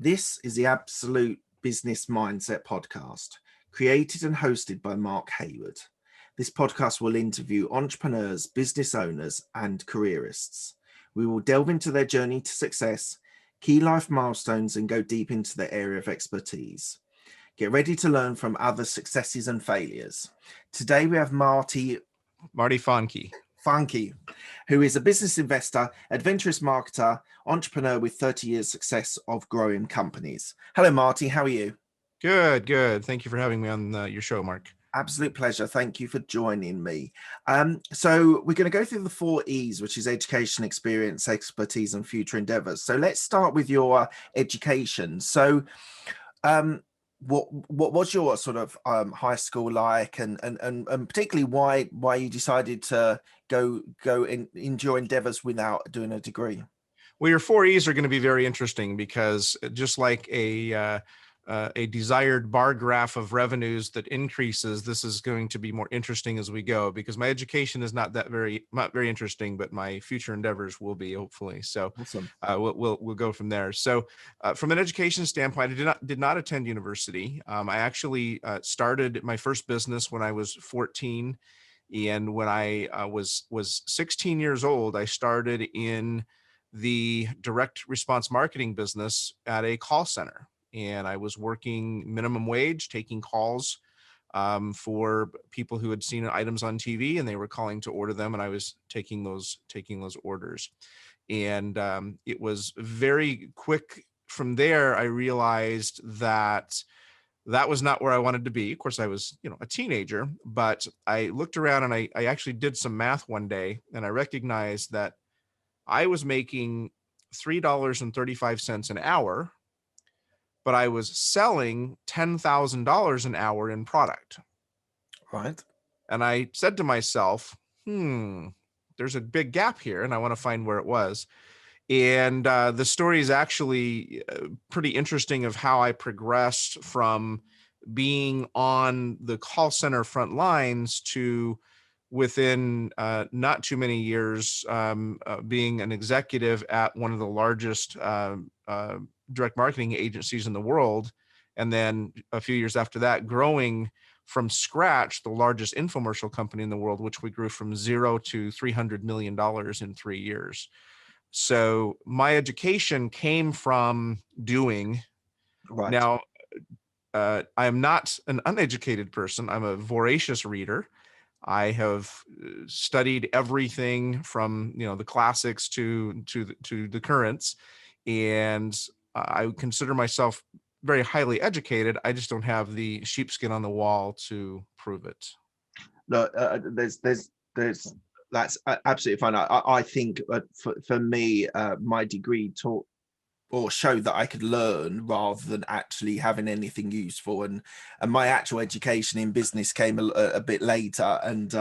This is the Absolute Business Mindset podcast, created and hosted by Mark Hayward. This podcast will interview entrepreneurs, business owners, and careerists. We will delve into their journey to success, key life milestones, and go deep into their area of expertise. Get ready to learn from other successes and failures. Today we have Marty Fahncke, who is a business investor, adventurist marketer, entrepreneur with 30 years success of growing companies. Hello, Marty. How are you? Good. Thank you for having me on your show, Mark. Absolute pleasure. Thank you for joining me. So we're going to go through the 4 E's, which is education, experience, expertise, and future endeavors. So let's start with your education. So what was your sort of high school like, and particularly why you decided to go into your endeavors without doing a degree? Well, your 4 E's are going to be very interesting because just like a desired bar graph of revenues that increases, this is going to be more interesting as we go, because my education is not very interesting, but my future endeavors will be, hopefully. So Awesome. We'll go from there. So from an education standpoint, I did not attend university. I actually started my first business when I was 14. And when I was 16 years old, I started in the direct response marketing business at a call center. And I was working minimum wage, taking calls for people who had seen items on TV and they were calling to order them, and I was taking those orders. And it was very quick. From there, I realized that was not where I wanted to be. Of course, I was, a teenager, but I looked around and I actually did some math one day, and I recognized that I was making $3.35 an hour, but I was selling $10,000 an hour in product. Right. And I said to myself, there's a big gap here, and I want to find where it was. And the story is actually pretty interesting of how I progressed from being on the call center front lines to, within not too many years, being an executive at one of the largest direct marketing agencies in the world. And then a few years after that, growing from scratch the largest infomercial company in the world, which we grew from 0 to $300 million in 3 years. So my education came from doing. Right. Now, I am not an uneducated person. I'm a voracious reader. I have studied everything from the classics to the currents, and I would consider myself very highly educated. I just don't have the sheepskin on the wall to prove it. No, that's absolutely fine. I think for me, my degree taught or showed that I could learn rather than actually having anything useful, and my actual education in business came a bit later, and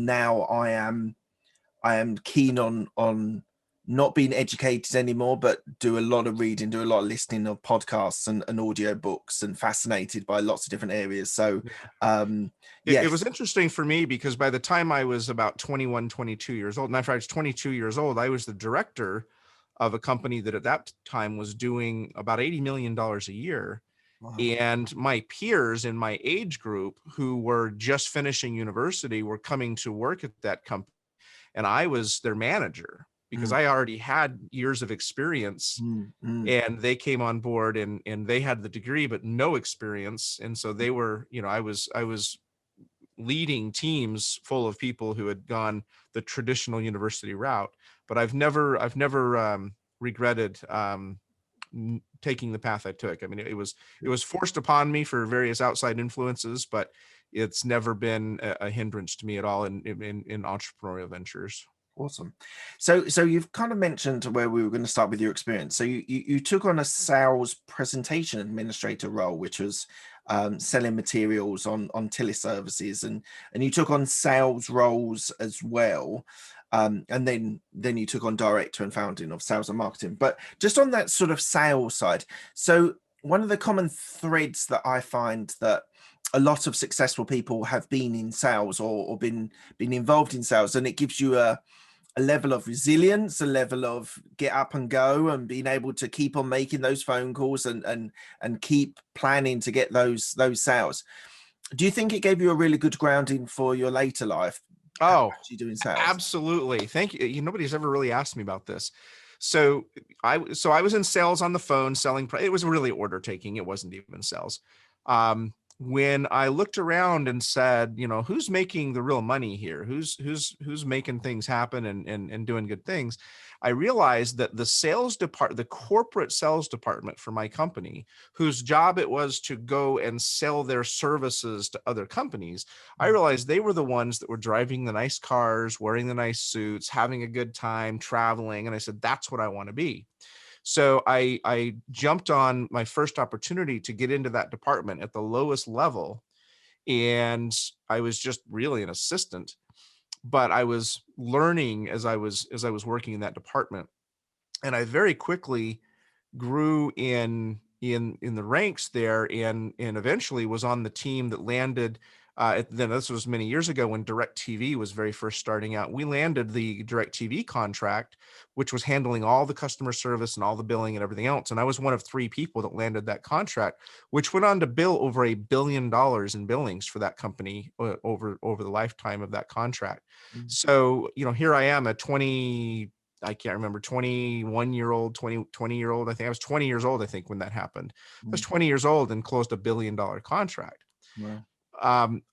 now I am keen on not being educated anymore, but do a lot of reading, do a lot of listening of podcasts and audio books, and fascinated by lots of different areas. So yes. It was interesting for me because by the time I was about 21, 22 years old, and after I was 22 years old, I was the director of a company that at that time was doing about $80 million a year. Wow. And my peers in my age group who were just finishing university were coming to work at that company, and I was their manager because I already had years of experience. And they came on board and they had the degree but no experience, and so they were, I was leading teams full of people who had gone the traditional university route. But I've never regretted taking the path I took. I mean, it was forced upon me for various outside influences, but it's never been a hindrance to me at all in entrepreneurial ventures. Awesome. So you've kind of mentioned where we were going to start with your experience. So you took on a sales presentation administrator role, which was selling materials on teleservices, and you took on sales roles as well. And then you took on director and founding of sales and marketing. But just on that sort of sales side, so one of the common threads that I find that a lot of successful people have been in sales or been involved in sales, and it gives you a a level of resilience, a level of get up and go, and being able to keep on making those phone calls and keep planning to get those sales. Do you think it gave you a really good grounding for your later life? Oh, Actually doing sales? absolutely. Thank you. Nobody's ever really asked me about this. So I was in sales on the phone selling. It was really order taking. It wasn't even sales. When I looked around and said, who's making the real money here? Who's making things happen and doing good things? I realized that the corporate sales department for my company, whose job it was to go and sell their services to other companies, I realized they were the ones that were driving the nice cars, wearing the nice suits, having a good time, traveling. And I said, that's what I want to be. So I jumped on my first opportunity to get into that department at the lowest level. And I was just really an assistant, but I was learning as I was working in that department. And I very quickly grew in the ranks there, and eventually was on the team that landed. Then this was many years ago when DirecTV was very first starting out. We landed the DirecTV contract, which was handling all the customer service and all the billing and everything else. And I was one of 3 people that landed that contract, which went on to bill over $1 billion in billings for that company over the lifetime of that contract. So, here I am at I can't remember, 21-year-old, 20-year-old. I think I was 20 years old, I think, when that happened. I was 20 years old and closed $1 billion contract. Wow.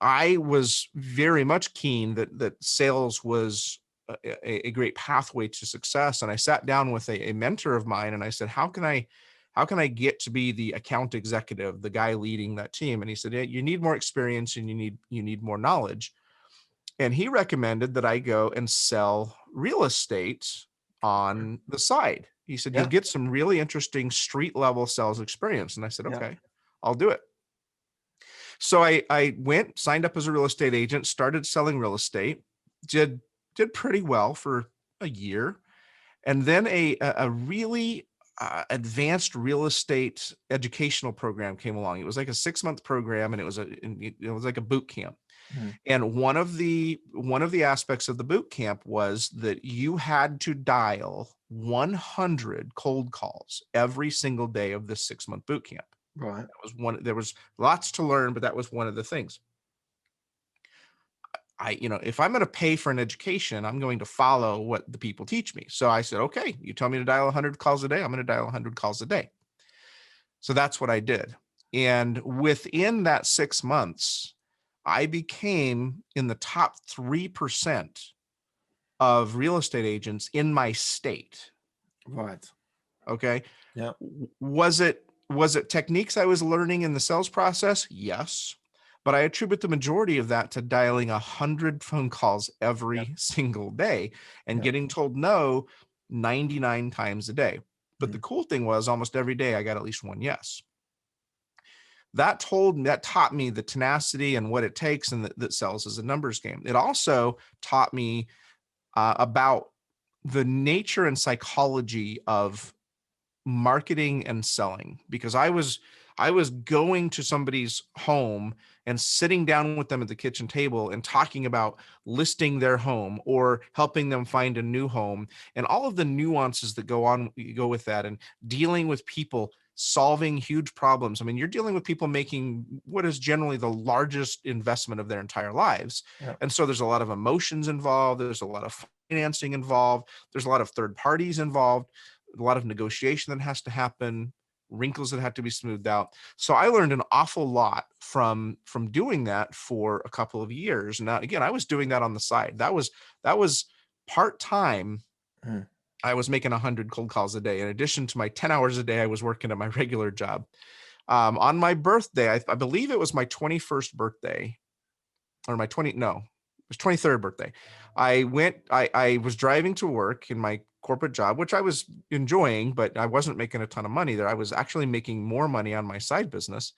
I was very much keen that sales was a great pathway to success. And I sat down with a mentor of mine and I said, how can I get to be the account executive, the guy leading that team? And he said, yeah, you need more experience and you need more knowledge. And he recommended that I go and sell real estate on the side. He said, you'll get some really interesting street level sales experience. And I said, okay, I'll do it. So I went, signed up as a real estate agent, started selling real estate, did pretty well for a year. And then a really advanced real estate educational program came along. It was like a 6-month program, and it was like a boot camp. And one of the aspects of the boot camp was that you had to dial 100 cold calls every single day of this 6-month boot camp. Right. That was one. There was lots to learn, but that was one of the things. If I'm going to pay for an education, I'm going to follow what the people teach me. So I said, okay, you tell me to dial 100 calls a day, I'm going to dial 100 calls a day. So that's what I did. And within that 6 months, I became in the top 3% of real estate agents in my state. Right. Okay. Yeah. Was it techniques I was learning in the sales process? Yes. But I attribute the majority of that to dialing 100 phone calls every single day and getting told no 99 times a day. But the cool thing was almost every day I got at least one yes. That taught me the tenacity and what it takes, and that sales is a numbers game. It also taught me about the nature and psychology of marketing and selling, because I was going to somebody's home and sitting down with them at the kitchen table and talking about listing their home or helping them find a new home, and all of the nuances that go with that, and dealing with people solving huge problems. I mean, you're dealing with people making what is generally the largest investment of their entire lives. And so there's a lot of emotions involved. There's a lot of financing involved. There's a lot of third parties involved, a lot of negotiation that has to happen, wrinkles that have to be smoothed out. So I learned an awful lot from doing that for a couple of years. Now, again, I was doing that on the side. That was part-time. I was making 100 cold calls a day. In addition to my 10 hours a day, I was working at my regular job. On my birthday, I believe it was my 21st birthday, or it was 23rd birthday. I was driving to work in my corporate job, which I was enjoying, but I wasn't making a ton of money there. I was actually making more money on my side business.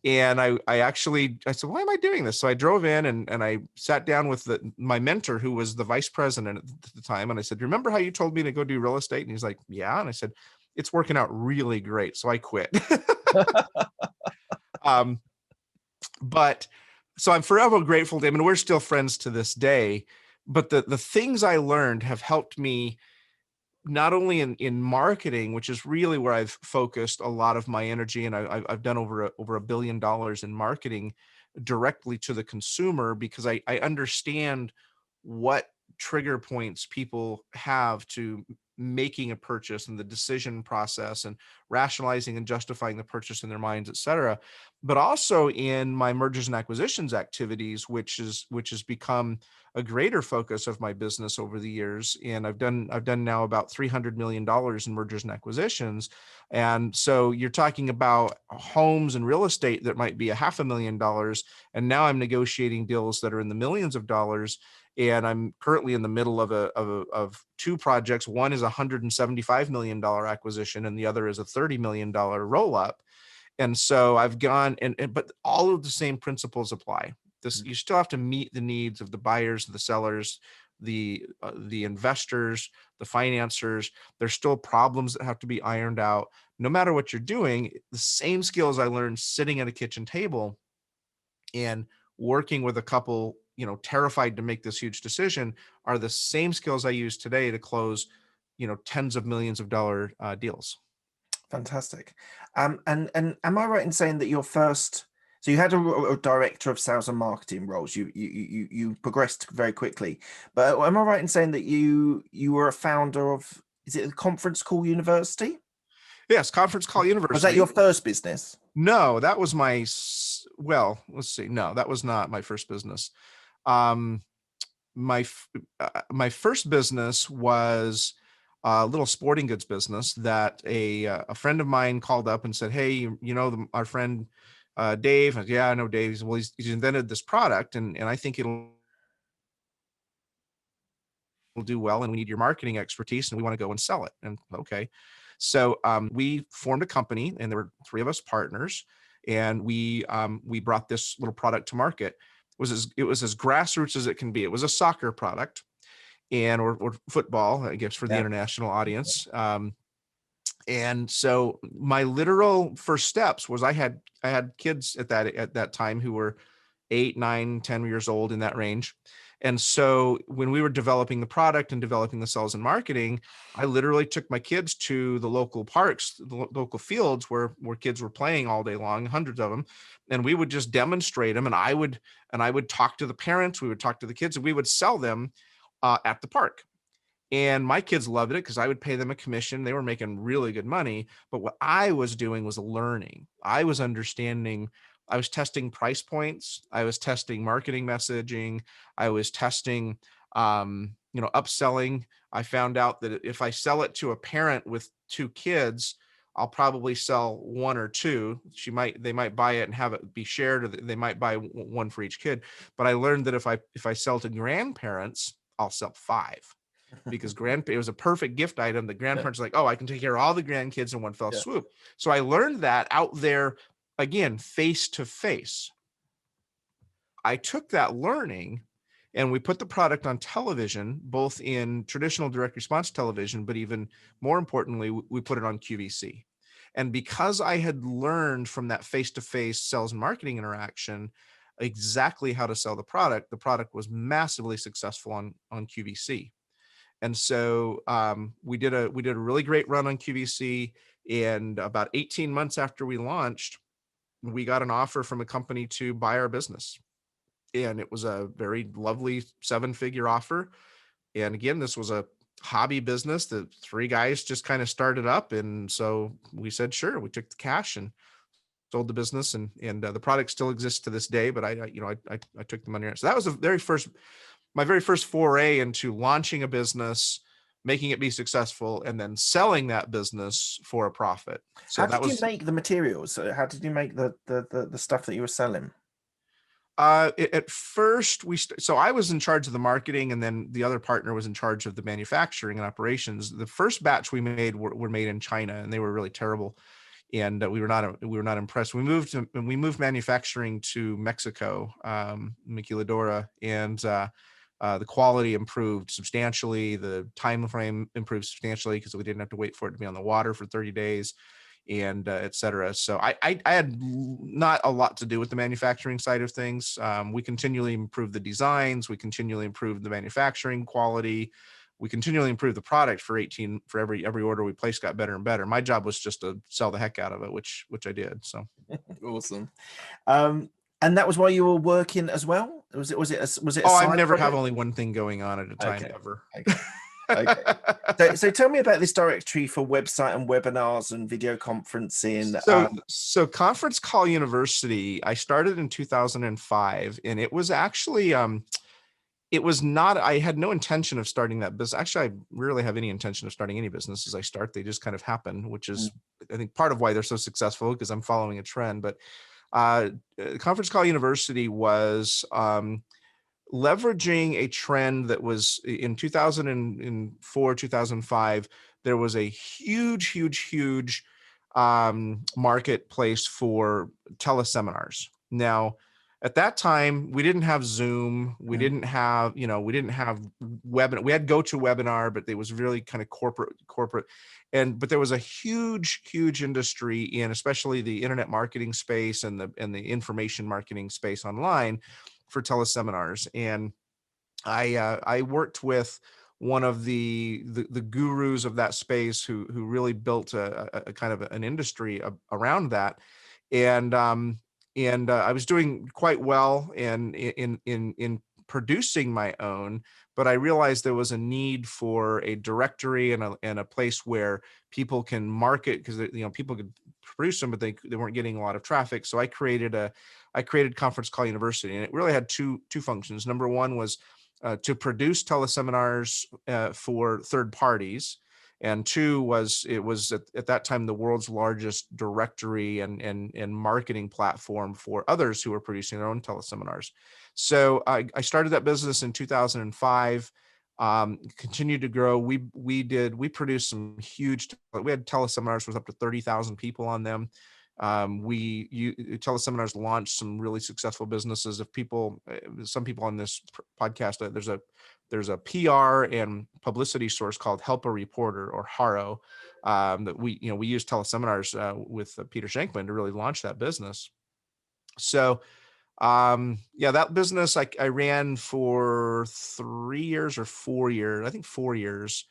And I said, why am I doing this? So I drove in and I sat down with my mentor, who was the vice president at the time. And I said, remember how you told me to go do real estate? And he's like, yeah. And I said, it's working out really great. So I quit. But so I'm forever grateful to him, and we're still friends to this day. But the things I learned have helped me not only in marketing, which is really where I've focused a lot of my energy, and I've done over $1 billion in marketing directly to the consumer, because I understand what trigger points people have to making a purchase, and the decision process, and rationalizing and justifying the purchase in their minds, et cetera. But also in my mergers and acquisitions activities, which has become a greater focus of my business over the years. And I've done now about $300 million in mergers and acquisitions. And so you're talking about homes and real estate that might be a $500,000. And now I'm negotiating deals that are in the millions of dollars. And I'm currently in the middle of two projects. One is a $175 million acquisition, and the other is a $30 million roll up. And so I've gone but all of the same principles apply. This, you still have to meet the needs of the buyers, the sellers, the investors, the financiers. There's still problems that have to be ironed out. No matter what you're doing, the same skills I learned sitting at a kitchen table and working with a couple, terrified to make this huge decision, are the same skills I use today to close, tens of millions of dollar deals. Fantastic. And am I right in saying that your first, so you had a director of sales and marketing roles. You progressed very quickly, but am I right in saying that you were a founder of, is it a conference call university? Yes, Conference Call Was that University. your first business? No, that was well, let's see. No, that was not my first business. Um, my first business was a little sporting goods business that a friend of mine called up and said, "Hey, our friend Dave." Yeah, I know Dave. He's invented this product, and I think it'll do well, and we need your marketing expertise, and we want to go and sell it. And okay, so we formed a company, and there were three of us partners, and we brought this little product to market. It was as grassroots as it can be. It was a soccer product, and or football, I guess, for the Yeah. international audience. And so my literal first steps was I had kids at that time who were 8, 9, 10 years old, in that range. And so when we were developing the product and developing the sales and marketing, I literally took my kids to the local parks, the local fields where kids were playing all day long, hundreds of them. And we would just demonstrate them. And I would talk to the parents, we would talk to the kids, and we would sell them at the park. And my kids loved it because I would pay them a commission. They were making really good money. But what I was doing was learning. I was understanding. I was testing price points. I was testing marketing messaging. I was testing, upselling. I found out that if I sell it to a parent with two kids, I'll probably sell one or two. They might buy it and have it be shared, or they might buy one for each kid. But I learned that if I sell to grandparents, I'll sell five, because it was a perfect gift item. The grandparents are like, oh, I can take care of all the grandkids in one fell Yeah. swoop. So I learned that out there, again, face to face. I took that learning and we put the product on television, both in traditional direct response television, but even more importantly, we put it on QVC. And because I had learned from that face-to-face sales and marketing interaction exactly how to sell the product was massively successful on QVC. And so we did a really great run on QVC. And about 18 months after we launched, we got an offer from a company to buy our business. And it was a very lovely 7-figure offer. And again, this was a hobby business that three guys just kind of started up. And so we said, sure. We took the cash and sold the business, and the product still exists to this day. But I took the money. So that was my very first foray into launching a business, making it be successful, and then selling that business for a profit. So How that did you was make the materials? So how did you make the stuff that you were selling? at first so I was in charge of the marketing, and then the other partner was in charge of the manufacturing and operations. The first batch we made were made in China, and they were really terrible. And we were not impressed. We moved manufacturing to Mexico, Maquiladora, and the quality improved substantially. The time frame improved substantially because we didn't have to wait for it to be on the water for 30 days. and et cetera. So I had not a lot to do with the manufacturing side of things. We continually improve the designs, we continually improve the manufacturing quality, we continually improve the product for every order we placed got better and better. My job was just to sell the heck out of it, which I did. So Awesome. And that was while you were working as well? Was it a I side never have project? only one thing going on at a time, Okay. ever. Okay. Okay. So tell me about this directory for website and webinars and video conferencing. So Conference Call University, I started in 2005, and it was actually it was not, I had no intention of starting that business. Actually, I rarely have any intention of starting any businesses I start. They just kind of happen, which is, I think, part of why they're so successful, because I'm following a trend. But Conference Call University was leveraging a trend that was in 2004, 2005. There was a huge marketplace for teleseminars. Now, at that time, we didn't have Zoom. We didn't have, we didn't have webinar. We had GoToWebinar, but it was really kind of corporate. But there was a huge industry in, especially the internet marketing space and the information marketing space online for teleseminars. And I worked with one of the gurus of that space who really built a kind of an industry around that. And I was doing quite well in producing my own, but I realized there was a need for a directory and a place where people can market, because people could produce them, but they weren't getting a lot of traffic. So I created Conference Call University, and it really had two functions. Number one was to produce teleseminars for third parties. And two was, it was at that time the world's largest directory and marketing platform for others who were producing their own teleseminars. So I started that business in 2005. Continued to grow. We produced some huge, we had teleseminars with up to 30,000 people on them. Teleseminars launched some really successful businesses. Some people on this podcast, there's a PR and publicity source called Help a Reporter, or HARO, that we use teleseminars with Peter Shankman to really launch that business. So that business I ran for 3 years or 4 years, I think 4 years.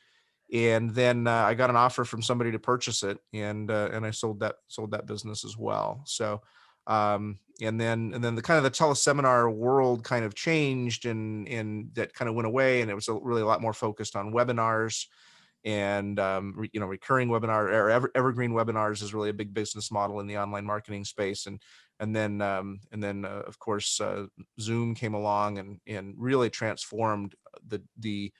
And then I got an offer from somebody to purchase it, and I sold that business as well. So and then the kind of the teleseminar world kind of changed, and that kind of went away, and it was really a lot more focused on webinars and recurring webinar or evergreen webinars is really a big business model in the online marketing space. And then of course Zoom came along and really transformed the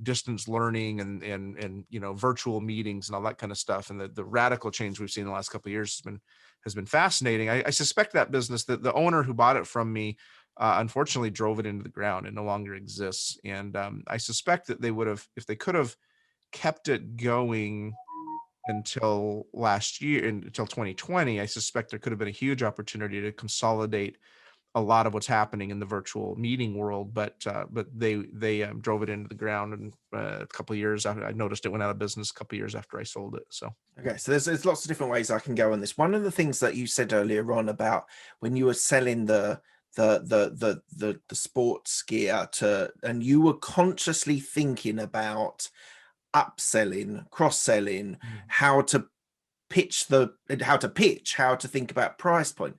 distance learning and virtual meetings and all that kind of stuff. And the radical change we've seen in the last couple of years has been fascinating. I suspect that business, that the owner who bought it from me, unfortunately drove it into the ground and no longer exists. And I suspect that they would have, if they could have kept it going until last year, until 2020, I suspect there could have been a huge opportunity to consolidate a lot of what's happening in the virtual meeting world, but they drove it into the ground. And a couple of years after, I noticed it went out of business a couple of years after I sold it. So okay, so there's lots of different ways I can go on this. One of the things that you said earlier on about when you were selling the sports gear and you were consciously thinking about upselling, cross-selling, how to pitch, how to think about price point.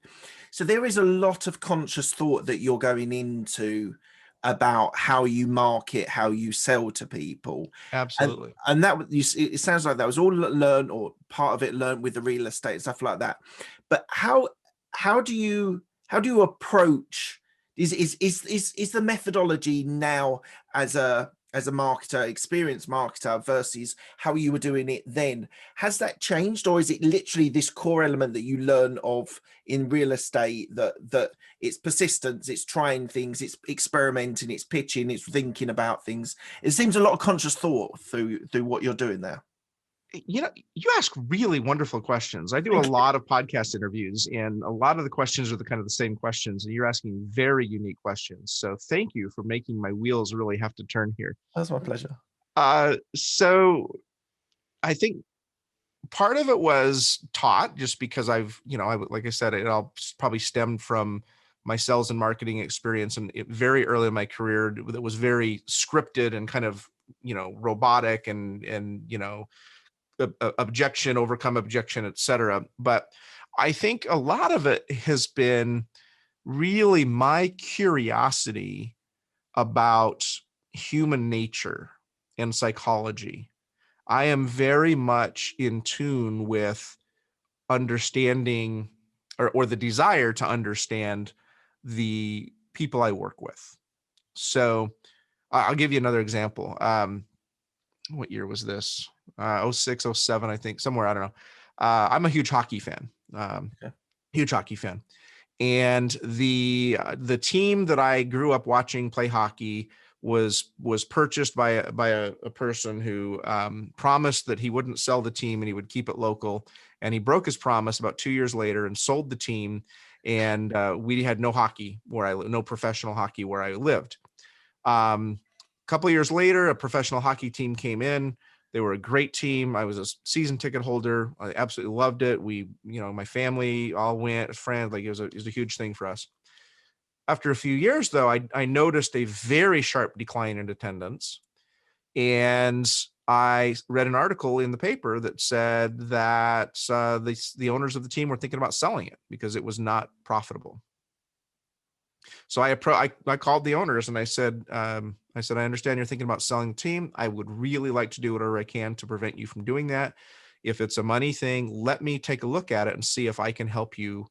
So there is a lot of conscious thought that you're going into about how you market, how you sell to people. absolutely. And that it sounds like that was all learned, or part of it learned with the real estate and stuff like that. But how do you approach, is the methodology now as a marketer, experienced marketer, versus how you were doing it then? Has that changed, or is it literally this core element that you learn of in real estate, that it's persistence, it's trying things, it's experimenting, it's pitching, it's thinking about things? It seems a lot of conscious thought through what you're doing there. You ask really wonderful questions. I do a lot of podcast interviews, and a lot of the questions are the kind of the same questions, and you're asking very unique questions. So thank you for making my wheels really have to turn here. That's my pleasure. So I think part of it was taught just because like I said, it all probably stemmed from my sales and marketing experience, and very early in my career that was very scripted and kind of, robotic and objection, overcome objection, etc. But I think a lot of it has been really my curiosity about human nature and psychology. I am very much in tune with understanding, or the desire to understand the people I work with. So I'll give you another example. What year was this? 06, 07, I think, somewhere, I don't know. I'm a huge hockey fan. Okay. Huge hockey fan. And the team that I grew up watching play hockey was purchased by a person who promised that he wouldn't sell the team and he would keep it local. And he broke his promise about 2 years later and sold the team. And we had no hockey no professional hockey where I lived. A couple of years later, a professional hockey team came in. They were a great team. I was a season ticket holder. I absolutely loved it. We, my family all went, friends, like it was a huge thing for us. After a few years, though, I noticed a very sharp decline in attendance. And I read an article in the paper that said that the owners of the team were thinking about selling it because it was not profitable. So I called the owners and I said, I understand you're thinking about selling the team. I would really like to do whatever I can to prevent you from doing that. If it's a money thing, let me take a look at it and see if I can help you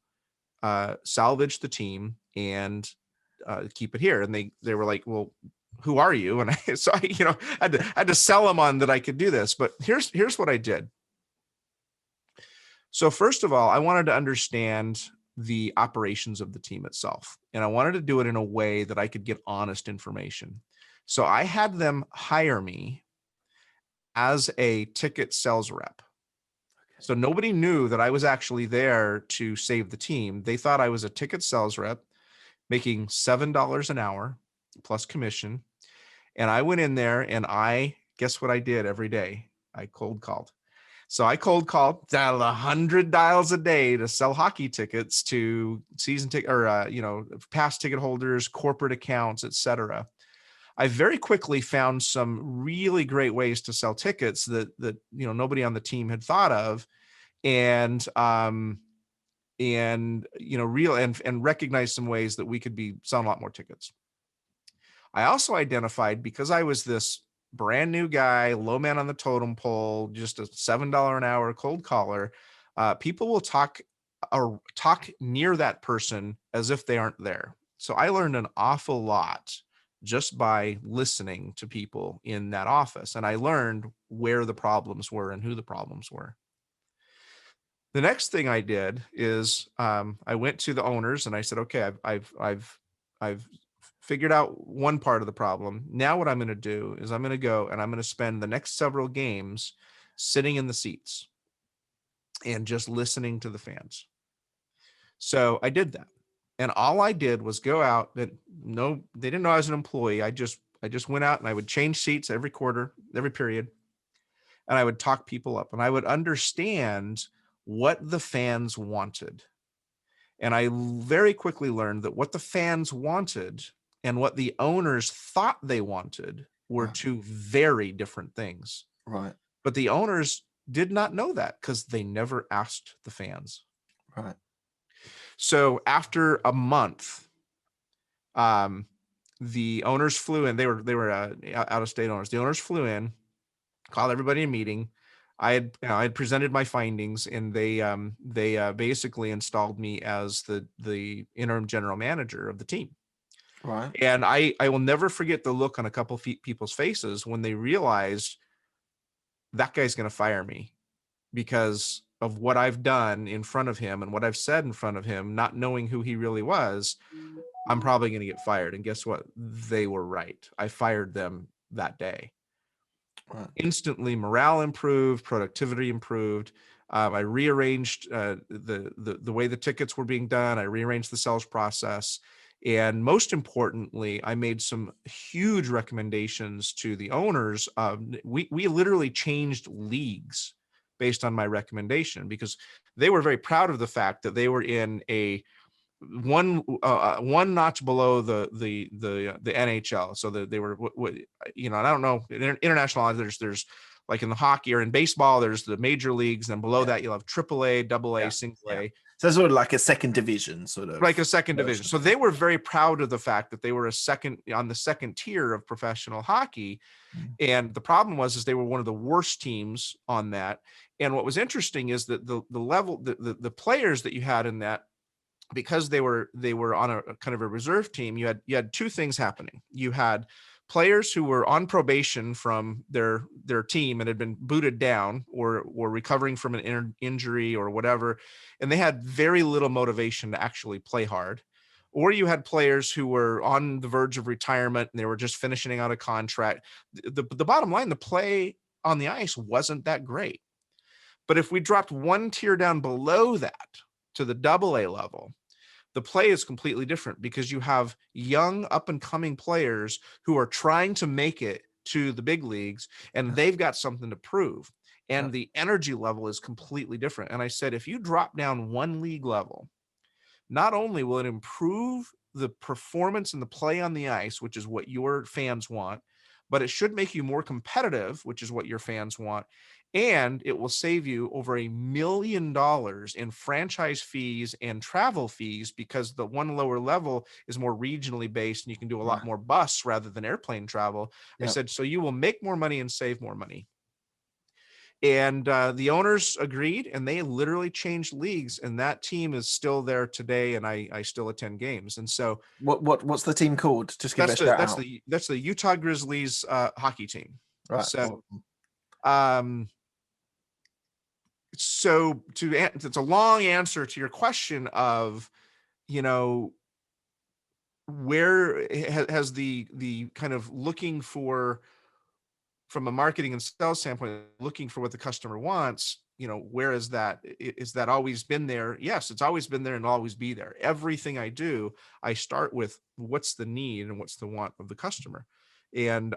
salvage the team and keep it here. And they were like, well, who are you? And I had to sell them on that I could do this. But here's what I did. So first of all, I wanted to understand the operations of the team itself. And I wanted to do it in a way that I could get honest information. So I had them hire me as a ticket sales rep. So nobody knew that I was actually there to save the team. They thought I was a ticket sales rep making $7 an hour plus commission. And I went in there and guess what I did every day? I cold called. So I cold called, dialed 100 dials a day to sell hockey tickets to season ticket or past ticket holders, corporate accounts, etc. I very quickly found some really great ways to sell tickets that nobody on the team had thought of, and recognize some ways that we could be selling a lot more tickets. I also identified, because I was this brand new guy, low man on the totem pole, just a $7 an hour cold caller, people will talk near that person as if they aren't there. So I learned an awful lot just by listening to people in that office. And I learned where the problems were and who the problems were. The next thing I did is I went to the owners and I said, okay, I've figured out one part of the problem. Now what I'm going to do is I'm going to go and I'm going to spend the next several games sitting in the seats and just listening to the fans. So I did that. And all I did was go out. They didn't know I was an employee. I just went out and I would change seats every quarter, every period. And I would talk people up and I would understand what the fans wanted. And I very quickly learned that what the fans wanted and what the owners thought they wanted were two very different things. Right. But the owners did not know that because they never asked the fans. Right. So after a month, the owners flew in. They were out of state owners. The owners flew in, called everybody in a meeting. I had presented my findings, and they basically installed me as the interim general manager of the team. Right. And I will never forget the look on a couple of people's faces when they realized that guy's going to fire me because of what I've done in front of him and what I've said in front of him, not knowing who he really was. I'm probably going to get fired. And guess what? They were right. I fired them that day. Right. Instantly, morale improved, productivity improved. I rearranged the way the tickets were being done. I rearranged the sales process, And most importantly, I made some huge recommendations to the owners. We literally changed leagues based on my recommendation, because they were very proud of the fact that they were in a one notch below the NHL. So that they were, and I don't know, international, there's like in the hockey or in baseball, there's the major leagues, and below that you'll have AAA, double A, single A. So sort of like a second division, sort of like a second division. So they were very proud of the fact that they were on the second tier of professional hockey. And the problem is they were one of the worst teams on that. And what was interesting is that the level, the players that you had in that, because they were on a kind of a reserve team, you had two things happening. You had players who were on probation from their team and had been booted down, or recovering from an injury or whatever, and they had very little motivation to actually play hard. Or you had players who were on the verge of retirement and they were just finishing out a contract. The bottom line, the play on the ice wasn't that great. But if we dropped one tier down below that to the AA level, the play is completely different, because you have young up and coming players who are trying to make it to the big leagues, and they've got something to prove, and the energy level is completely different. And I said, if you drop down one league level, not only will it improve the performance and the play on the ice, which is what your fans want, but it should make you more competitive, which is what your fans want. And it will save you over $1 million in franchise fees and travel fees, because the one lower level is more regionally based and you can do a lot more bus rather than airplane travel. I said, so you will make more money and save more money. And the owners agreed, and they literally changed leagues, and that team is still there today, and I still attend games. And so what's the team called? Just give it a shout out. That's the Utah Grizzlies hockey team. Right. So so it's a long answer to your question of, where has the kind of looking for, from a marketing and sales standpoint, looking for what the customer wants, where is that always been there? Yes, it's always been there and always be there. Everything I do, I start with what's the need and what's the want of the customer. And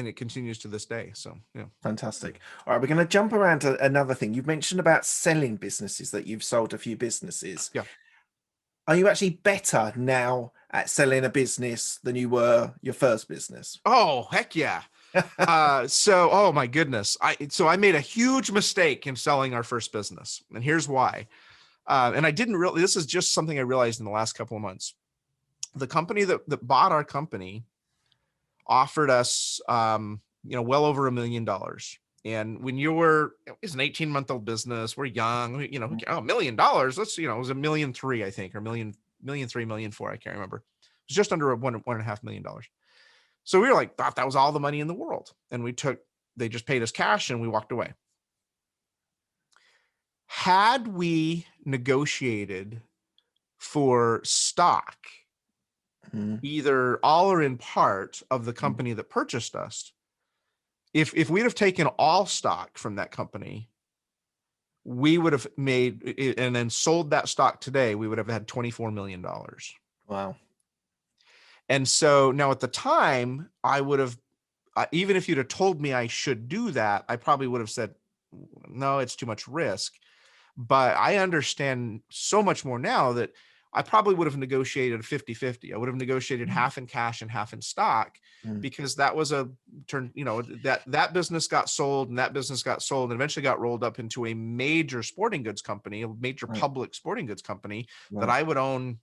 it continues to this day. So, yeah. Fantastic. All right, we're going to jump around to another thing. You've mentioned about selling businesses, that you've sold a few businesses. Yeah. Are you actually better now at selling a business than you were your first business? Oh, heck yeah. Oh my goodness. I made a huge mistake in selling our first business. And here's why. And I didn't really, this is just something I realized in the last couple of months. The company that bought our company offered us, well over $1 million. And when it's an 18-month-old business, we're young, $1 million. Let's, it was $1.3 million, I think, or $1.3 million, $1.4 million, I can't remember. It was just under $1.5 million. So we were like, thought that was all the money in the world. And they just paid us cash and we walked away. Had we negotiated for stock, either all or in part of the company that purchased us, if we'd have taken all stock from that company, we would have made it, and then sold that stock today, we would have had $24 million. Wow. And so now at the time, I would have, even if you'd have told me I should do that, I probably would have said, no, it's too much risk. But I understand so much more now that I probably would have negotiated 50-50. I would have negotiated half in cash and half in stock, because that was a turn, that business got sold, and that business got sold and eventually got rolled up into a major sporting goods company, a major public sporting goods company that I would own,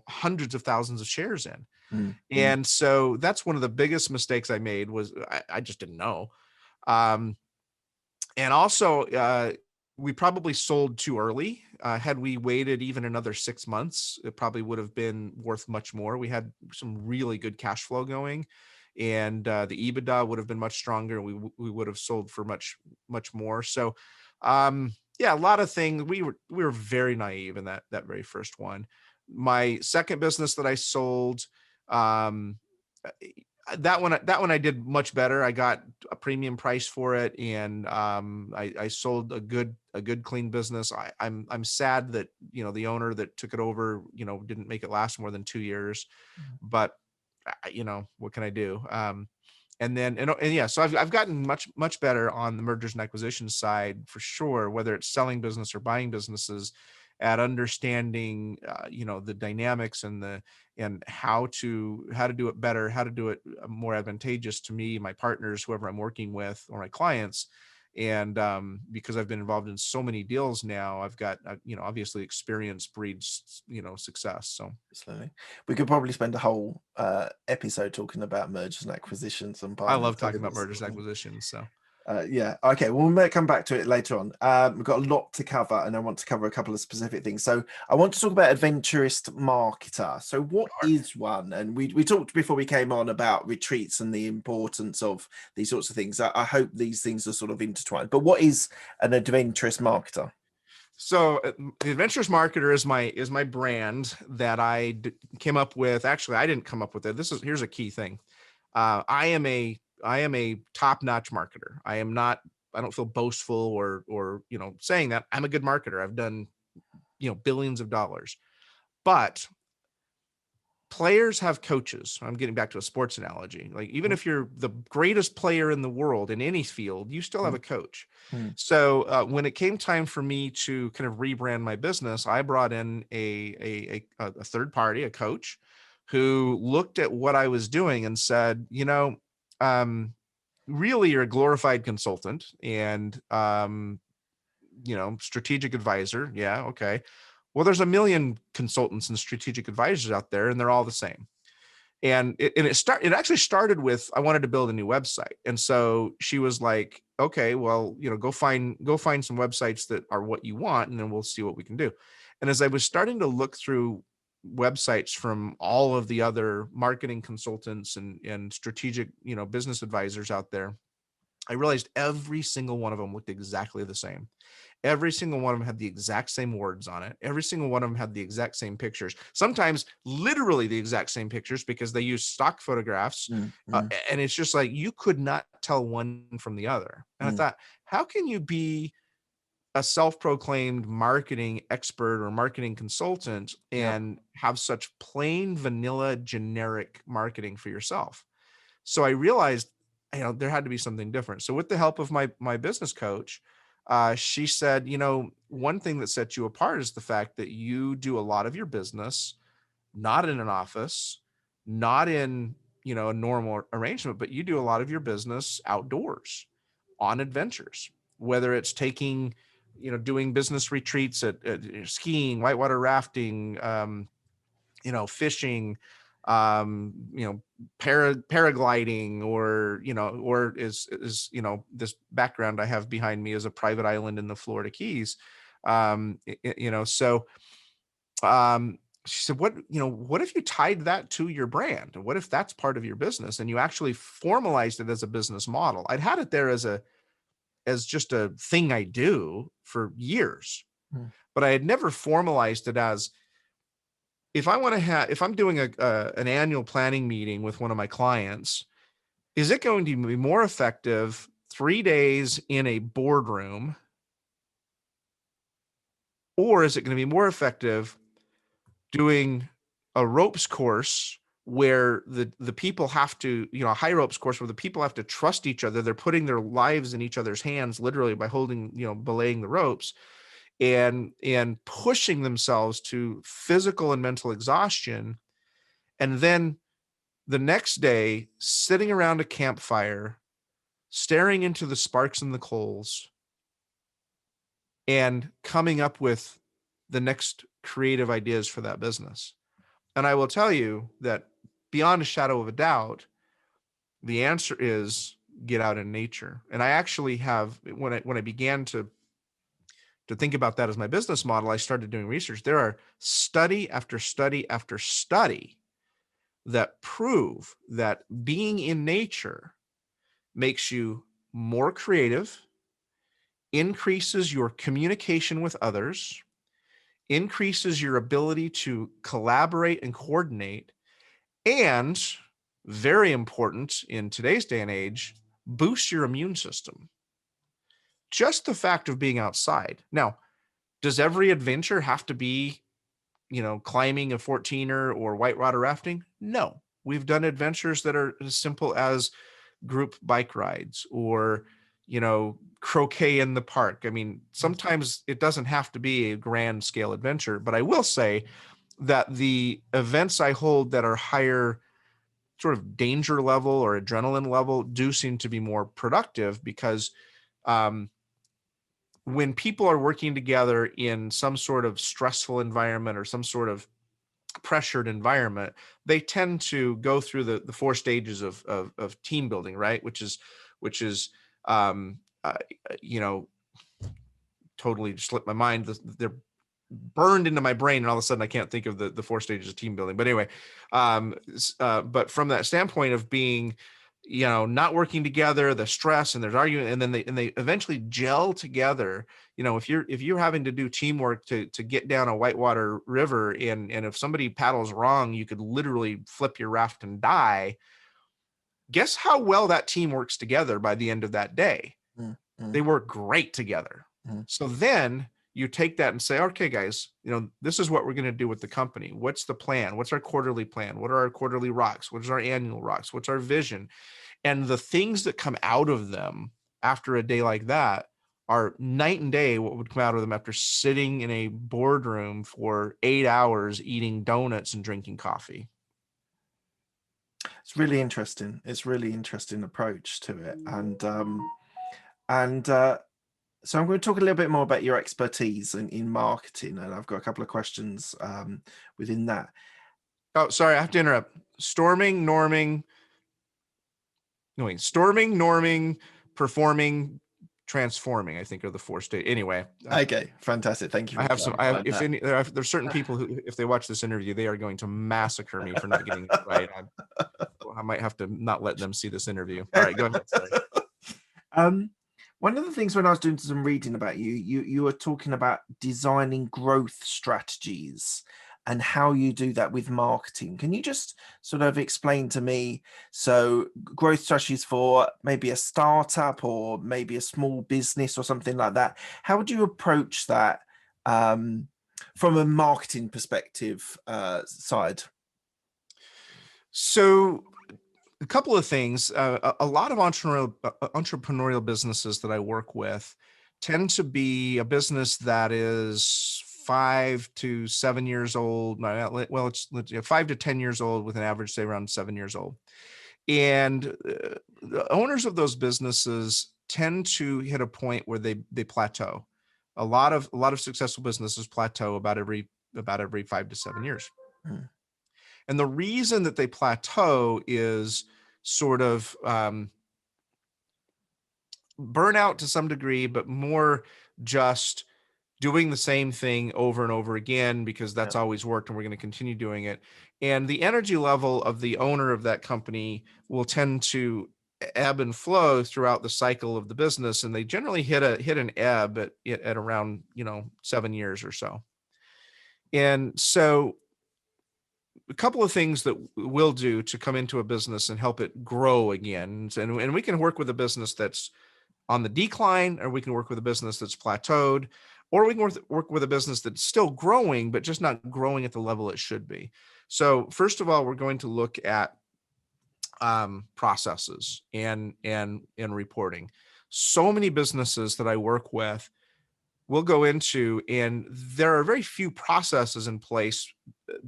hundreds of thousands of shares in. And so that's one of the biggest mistakes I made, was I just didn't know. And also, we probably sold too early. Had we waited even another 6 months, it probably would have been worth much more. We had some really good cash flow going, and the EBITDA would have been much stronger. We would have sold for much, much more. So, a lot of things. We were very naive in that very first one. My second business that I sold, that one I did much better. I got a premium price for it, and I sold a good clean business. I'm sad that the owner that took it over didn't make it last more than 2 years, but what can I do? And yeah, so I've gotten much better on the mergers and acquisitions side for sure, whether it's selling business or buying businesses, at understanding the dynamics and how to do it better, how to do it more advantageous to me, my partners, whoever I'm working with, or my clients. And because I've been involved in so many deals now, I've got obviously experience breeds success. So Absolutely. We could probably spend a whole episode talking about mergers and acquisitions and I partnering love talking about together. mergers and acquisitions. So Yeah. Okay. Well, we may come back to it later on. We've got a lot to cover, and I want to cover a couple of specific things. So I want to talk about Adventurist Marketer. So what is one? And we talked before we came on about retreats and the importance of these sorts of things. I hope these things are sort of intertwined. But what is an Adventurist Marketer? So the Adventurist Marketer is my brand that came up with. Actually, I didn't come up with it. Here's a key thing. I am a top-notch marketer. I don't feel boastful or saying that. I'm a good marketer. I've done billions of dollars, but players have coaches. I'm getting back to a sports analogy. Like, even if you're the greatest player in the world in any field, you still have a coach. So when it came time for me to kind of rebrand my business, I brought in a third party, a coach, who looked at what I was doing and said, really, you're a glorified consultant and strategic advisor. Yeah, okay. Well, there's a million consultants and strategic advisors out there, and they're all the same. And it actually started with, I wanted to build a new website. And so she was like, okay, well, go find some websites that are what you want, and then we'll see what we can do. And as I was starting to look through websites from all of the other marketing consultants and strategic, business advisors out there, I realized every single one of them looked exactly the same. Every single one of them had the exact same words on it. Every single one of them had the exact same pictures, sometimes literally the exact same pictures, because they use stock photographs. And it's just like, you could not tell one from the other. And I thought, how can you be a self-proclaimed marketing expert or marketing consultant and have such plain vanilla generic marketing for yourself? So I realized, there had to be something different. So with the help of my business coach, she said, one thing that sets you apart is the fact that you do a lot of your business not in an office, not in a normal arrangement, but you do a lot of your business outdoors on adventures, whether it's doing business retreats at skiing, whitewater rafting, fishing, paragliding, or is this background I have behind me is a private island in the Florida Keys. So she said, what if you tied that to your brand? What if that's part of your business and you actually formalized it as a business model? I'd had it there as just a thing I do for years, but I had never formalized it as, if I'm doing an annual planning meeting with one of my clients, is it going to be more effective 3 days in a boardroom, or is it going to be more effective doing a ropes course where the people have to, a high ropes course where the people have to trust each other. They're putting their lives in each other's hands, literally, by holding, belaying the ropes and pushing themselves to physical and mental exhaustion. And then the next day, sitting around a campfire, staring into the sparks and the coals, and coming up with the next creative ideas for that business. And I will tell you that, beyond a shadow of a doubt, the answer is get out in nature. And I actually have, when I began to think about that as my business model, I started doing research. There are study after study after study that prove that being in nature makes you more creative, increases your communication with others, increases your ability to collaborate and coordinate, and very important in today's day and age, boost your immune system. Just the fact of being outside. Now, does every adventure have to be, climbing a 14er or whitewater rafting? No. We've done adventures that are as simple as group bike rides or, croquet in the park. I mean, sometimes it doesn't have to be a grand scale adventure, but I will say that the events I hold that are higher sort of danger level or adrenaline level do seem to be more productive because um, when people are working together in some sort of stressful environment or some sort of pressured environment, they tend to go through the four stages of team building, right? Which is um, uh, you know, totally just slipped my mind. They're burned into my brain, and all of a sudden I can't think of the four stages of team building. But anyway, but from that standpoint of being, not working together, the stress and there's arguing, and then they eventually gel together. If you're having to do teamwork to get down a whitewater river, and if somebody paddles wrong, you could literally flip your raft and die. Guess how well that team works together by the end of that day? Mm, They mm, work great together. mm. So then you take that and say, okay, guys, this is what we're going to do with the company. What's the plan? What's our quarterly plan? What are our quarterly rocks? What is our annual rocks? What's our vision? And the things that come out of them after a day like that are night and day what would come out of them after sitting in a boardroom for 8 hours eating donuts and drinking coffee. It's really interesting. It's really interesting approach to it. And so I'm going to talk a little bit more about your expertise in marketing, and I've got a couple of questions within that. Oh, sorry, I have to interrupt. Storming, norming, performing, transforming, I think are the four stages. Anyway, Okay, fantastic. Thank you I for have some. I have, clarifying if that. any, there's certain people who, if they watch this interview, they are going to massacre me for not getting it right. I might have to not let them see this interview. All right, go ahead. Sorry. Um, One of the things when I was doing some reading about you were talking about designing growth strategies and how you do that with marketing. Can you just sort of explain to me, so growth strategies for maybe a startup or maybe a small business or something like that? How would you approach that from a marketing perspective side? So a couple of things. A lot of entrepreneurial businesses that I work with tend to be a business that is 5 to 7 years old. Well, it's 5 to 10 years old with an average, say, around 7 years old. And the owners of those businesses tend to hit a point where they plateau. A lot of successful businesses plateau about every 5 to 7 years. Mm, And the reason that they plateau is sort of burnout to some degree, but more just doing the same thing over and over again because yeah. that's always worked and we're going to continue doing it. And the energy level of the owner of that company will tend to ebb and flow throughout the cycle of the business. And they generally hit an ebb at around, 7 years or so. And so a couple of things that we'll do to come into a business and help it grow again. And we can work with a business that's on the decline, or we can work with a business that's plateaued, or we can work with a business that's still growing, but just not growing at the level it should be. So first of all, we're going to look at processes and reporting. So many businesses that I work with we'll go into, and there are very few processes in place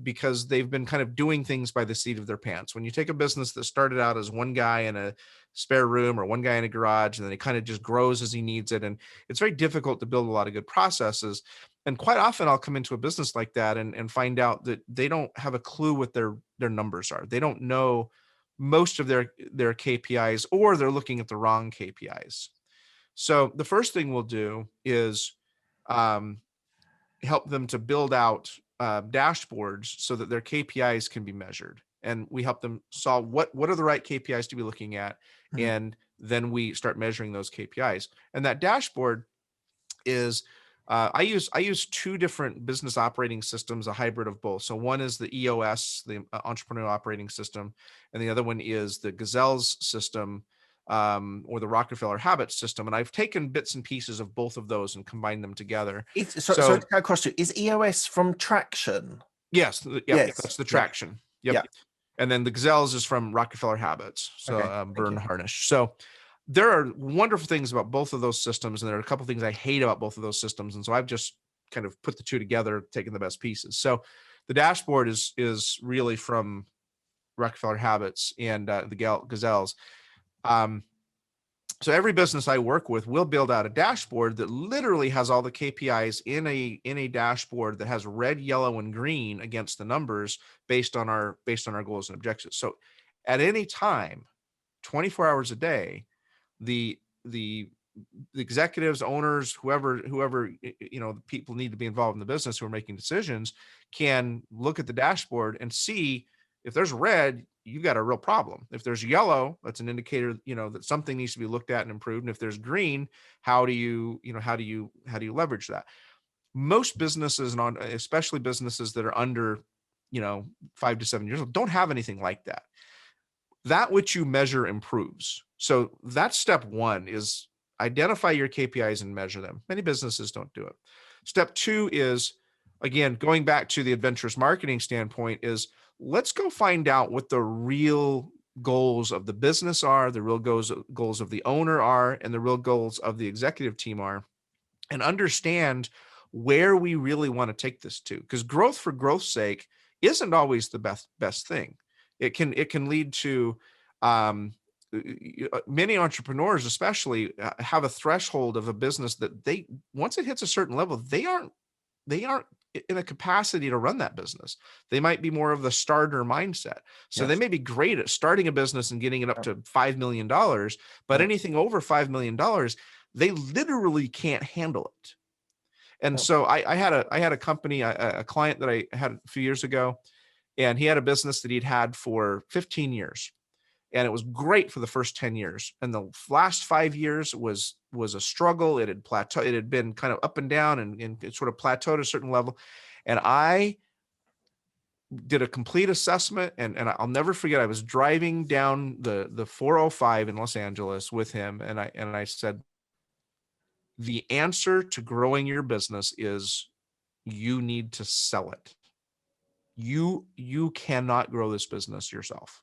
because they've been kind of doing things by the seat of their pants. When you take a business that started out as one guy in a spare room or one guy in a garage, and then it kind of just grows as he needs it, and it's very difficult to build a lot of good processes. And quite often I'll come into a business like that and find out that they don't have a clue what their numbers are. They don't know most of their KPIs, or they're looking at the wrong KPIs. So the first thing we'll do is um, help them to build out dashboards so that their KPIs can be measured. And we help them solve what are the right KPIs to be looking at. Mm, And then we start measuring those KPIs. And that dashboard is I use two different business operating systems, a hybrid of both. So one is the EOS, the Entrepreneurial Operating System, and the other one is the Gazelle's system, or the Rockefeller Habits system. And I've taken bits and pieces of both of those and combined them together. Sorry to go across you. Is EOS from Traction? Yes, Yes. that's the Traction. Yep. Yeah. And then the Gazelle's is from Rockefeller Habits. So Okay, Burn Harnish. So there are wonderful things about both of those systems, and there are a couple of things I hate about both of those systems. And so I've just kind of put the two together, taking the best pieces. So the dashboard is really from Rockefeller Habits and the Gazelle's. So every business I work with will build out a dashboard that literally has all the KPIs in a dashboard that has red, yellow, and green against the numbers based on our goals and objectives. So at any time, 24 hours a day, the executives, owners, whoever the people need to be involved in the business who are making decisions can look at the dashboard and see if there's red, you've got a real problem. If there's yellow, that's an indicator, that something needs to be looked at and improved. And if there's green, how do you leverage that? Most businesses, and especially businesses that are under, 5 to 7 years old, don't have anything like that. That which you measure improves. So that's step one, is identify your KPIs and measure them. Many businesses don't do it. Step two is, again, going back to the adventurous marketing standpoint, is let's go find out what the real goals of the business are, the real goals of the owner are, and the real goals of the executive team are, and understand where we really want to take this to. Because growth for growth's sake isn't always the best thing. It can lead to many entrepreneurs, especially, have a threshold of a business that once it hits a certain level, they aren't in a capacity to run that business. They might be more of the starter mindset. So They may be great at starting a business and getting it up to $5 million, but anything over $5 million, they literally can't handle it. And so I had a company, a client that I had a few years ago, and he had a business that he'd had for 15 years. And it was great for the first 10 years. And the last 5 years was a struggle. It had plateaued. It had been kind of up and down, and it sort of plateaued at a certain level. And I did a complete assessment, and I'll never forget, I was driving down the 405 in Los Angeles with him. And I said, the answer to growing your business is you need to sell it. You cannot grow this business yourself.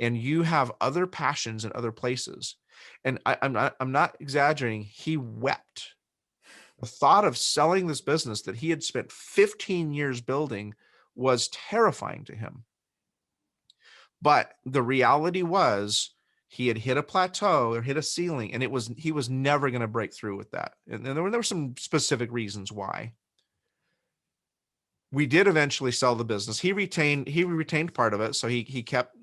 And you have other passions in other places. And I'm not exaggerating. He wept. The thought of selling this business that he had spent 15 years building was terrifying to him. But the reality was, he had hit a plateau or hit a ceiling, and he was never going to break through with that. And there were some specific reasons why. We did eventually sell the business. He retained part of it, so he kept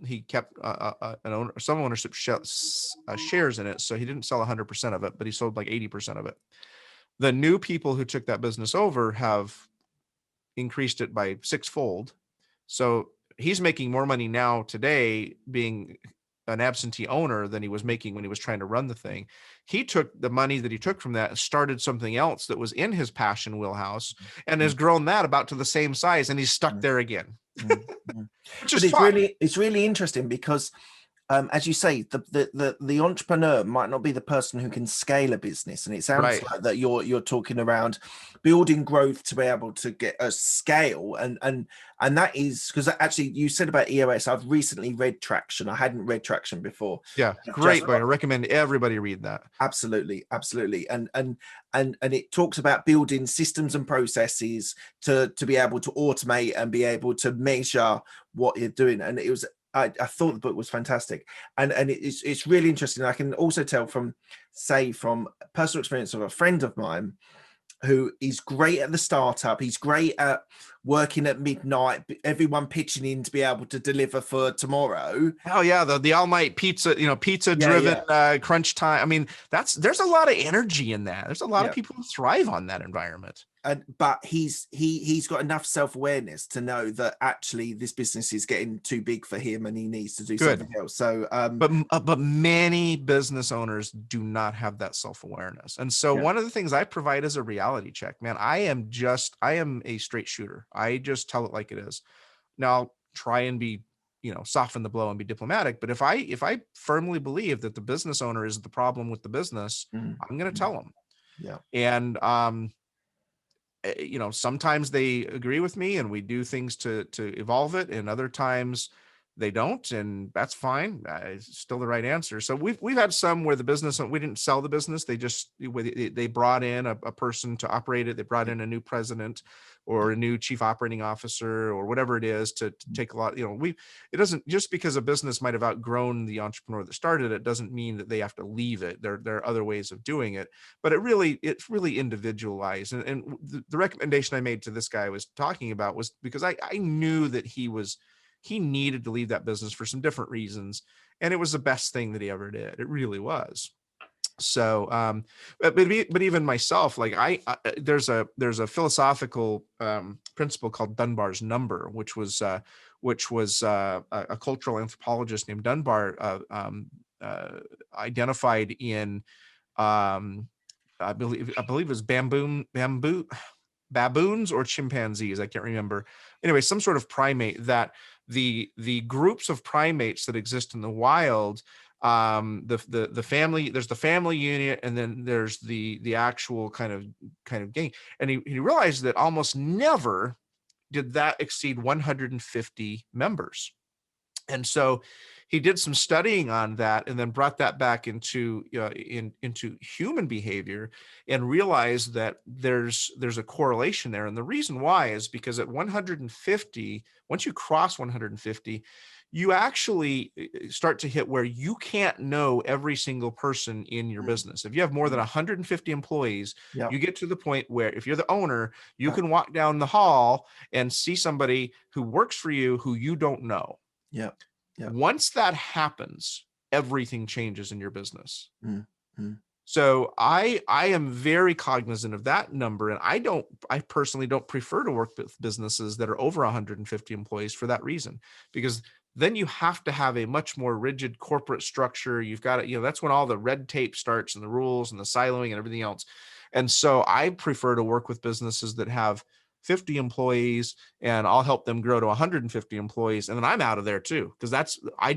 some ownership shares in it. So he didn't sell 100% of it, but he sold like 80% of it. The new people who took that business over have increased it by 6-fold. So he's making more money now today, being an absentee owner, than he was making when he was trying to run the thing. He took the money that he took from that and started something else that was in his passion wheelhouse, and has grown that about to the same size, and he's stuck there again. But it's really interesting, because as you say, the entrepreneur might not be the person who can scale a business, and it sounds like that you're talking around building growth to be able to get a scale, and that is because actually you said about EOS. I've recently read Traction. I hadn't read Traction before. Yeah, great book. I recommend everybody read that. Absolutely, and it talks about building systems and processes to be able to automate and be able to measure what you're doing, and it was. I thought the book was fantastic, and it's really interesting. I can also tell from personal experience of a friend of mine who is great at the startup. He's great at working at midnight, everyone pitching in to be able to deliver for tomorrow. Oh yeah, the all night pizza, pizza Yeah, driven yeah, crunch time. I mean, there's a lot of energy in that. There's a lot of yeah. people who thrive on that environment. But he's got enough self-awareness to know that actually this business is getting too big for him and he needs to do Good. something else. So But many business owners do not have that self-awareness. And so yeah, one of the things I provide is a reality check, man. I am a straight shooter. I just tell it like it is. Now I'll try and be, soften the blow and be diplomatic. But if I firmly believe that the business owner is the problem with the business, mm, I'm going to mm, tell them. yeah, And sometimes they agree with me and we do things to evolve it, and other times they don't, and that's fine. It's still the right answer. So we've had some where the business, we didn't sell the business, they brought in a person to operate it. They brought in a new president or a new chief operating officer or whatever it is to take a lot. It doesn't, just because a business might have outgrown the entrepreneur that started it doesn't mean that they have to leave it. There are other ways of doing it, but it's really individualized. And the recommendation I made to this guy I was talking about was because I knew that he needed to leave that business for some different reasons, and it was the best thing that he ever did. It really was. So but even myself, like there's a philosophical principle called Dunbar's number, which was a cultural anthropologist named Dunbar identified in I believe it was baboons or chimpanzees. I can't remember. Anyway, some sort of primate, that the groups of primates that exist in the wild, the family, there's the family unit, and then there's the actual kind of gang. And he realized that almost never did that exceed 150 members. And so he did some studying on that and then brought that back into into human behavior, and realized that there's a correlation there. And the reason why is because at 150, once you cross 150, you actually start to hit where you can't know every single person in your mm, business. If you have more than mm, 150 employees, yeah, you get to the point where if you're the owner, you yeah, can walk down the hall and see somebody who works for you who you don't know. yeah, yeah, Once that happens, everything changes in your business. mm, mm, So I am very cognizant of that number, and I personally don't prefer to work with businesses that are over 150 employees for that reason, because then you have to have a much more rigid corporate structure. You've got to, that's when all the red tape starts and the rules and the siloing and everything else. And so I prefer to work with businesses that have 50 employees, and I'll help them grow to 150 employees. And then I'm out of there too. Because I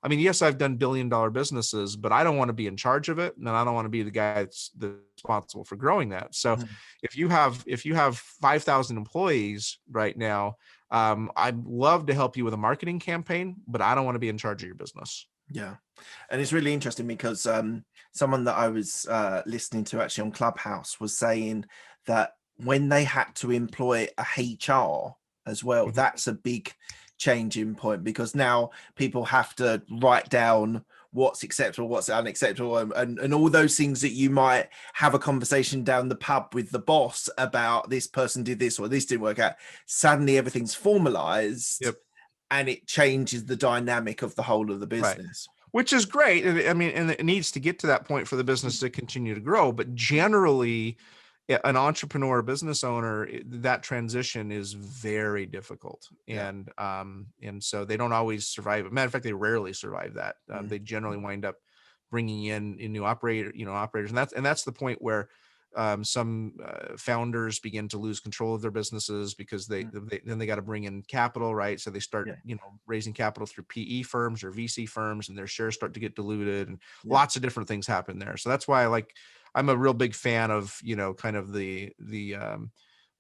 mean, yes, I've done billion-dollar businesses, but I don't want to be in charge of it. And I don't want to be the guy that's responsible for growing that. So mm, if you have 5,000 employees right now, I'd love to help you with a marketing campaign, but I don't want to be in charge of your business. yeah. And it's really interesting because someone that I was listening to actually on Clubhouse was saying that when they had to employ a HR as well, Mhm. that's a big changing point, because now people have to write down what's acceptable, what's unacceptable, and all those things that you might have a conversation down the pub with the boss about, this person did this or this didn't work out. Suddenly everything's formalized Yep. and it changes the dynamic of the whole of the Right. business. Which is great. I mean, and it needs to get to that point for the business to continue to grow. But generally, an entrepreneur, business owner, that transition is very difficult, Yeah. and so they don't always survive. Matter of fact, they rarely survive that. Mm, They generally mm, wind up bringing in new operators, and that's the point where some founders begin to lose control of their businesses, because mm. then they got to bring in capital, right? So they start Yeah. raising capital through PE firms or VC firms, and their shares start to get diluted, and Yeah. lots of different things happen there. So that's why I'm a real big fan of kind of the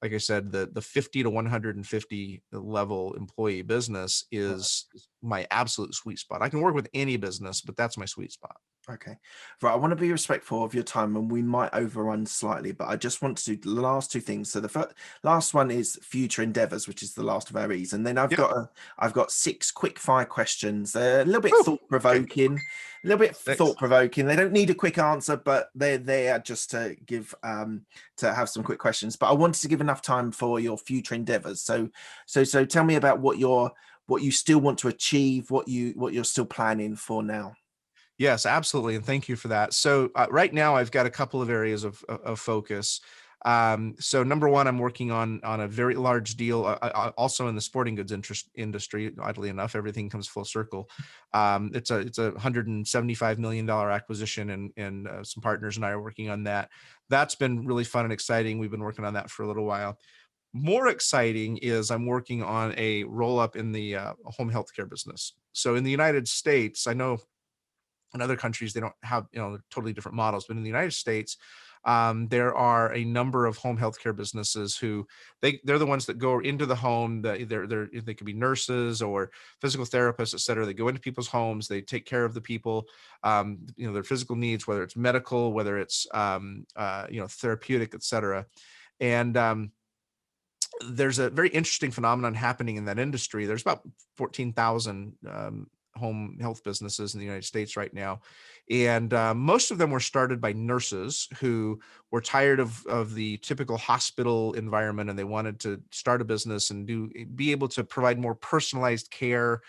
like I said, the 50 to 150 level employee business Right. is my absolute sweet spot. I can work with any business, but that's my sweet spot. Okay. Right. I want to be respectful of your time and we might overrun slightly, but I just want to do the last two things. So the last one is future endeavors, which is the last of our E's. And then I've Yep. got I've got 6 quick fire questions. They're a little bit Woo! thought Okay. provoking, a little bit thought Thanks. provoking. They don't need a quick answer, but they're there just to give to have some quick questions. But I wanted to give enough time for your future endeavors. So tell me about what you still want to achieve, what you're still planning for now. Yes, absolutely, and thank you for that. So right now, I've got a couple of areas of focus. So number one, I'm working on a very large deal, also in the sporting goods industry. Oddly enough, everything comes full circle. It's a $175 million acquisition, and some partners and I are working on that. That's been really fun and exciting. We've been working on that for a little while. More exciting is I'm working on a roll up in the home healthcare business. So in the United States, I know in other countries they don't have, totally different models, but in the United States, there are a number of home healthcare businesses who they're the ones that go into the home. They could be nurses or physical therapists, et cetera. They go into people's homes, they take care of the people, their physical needs, whether it's medical, whether it's therapeutic, et cetera. And there's a very interesting phenomenon happening in that industry. There's about 14,000 home health businesses in the United States right now. And most of them were started by nurses who were tired of the typical hospital environment, and they wanted to start a business and be able to provide more personalized care,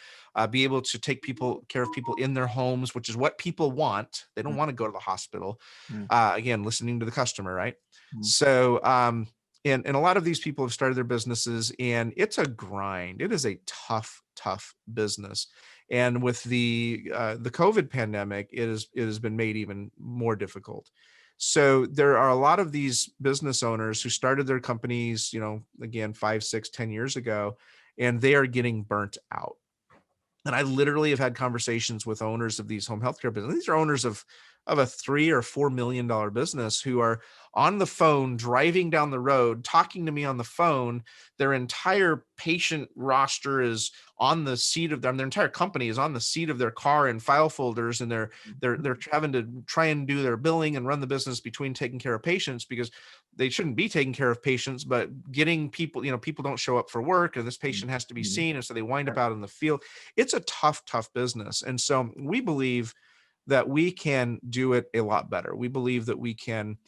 be able to take care of people in their homes, which is what people want. They don't Mm, want to go to the hospital. mm, Again, listening to the customer, right? mm. So, and a lot of these people have started their businesses, and it's a grind. It is a tough business. And with the COVID pandemic, it has been made even more difficult. So there are a lot of these business owners who started their companies, again, 5, 6, 10 years ago, and they are getting burnt out. And I literally have had conversations with owners of these home healthcare businesses. These are owners of a $3 or $4 million business who are on the phone, driving down the road, talking to me on the phone. Their entire patient roster is on the seat of them. Their entire company is on the seat of their car in file folders, and they're having to try and do their billing and run the business between taking care of patients, because they shouldn't be taking care of patients, but getting people, people don't show up for work, and this Mm, patient has to be mm, seen, and so they wind yeah, up out in the field. It's a tough business. And so we believe that we can do it a lot better. We believe that we can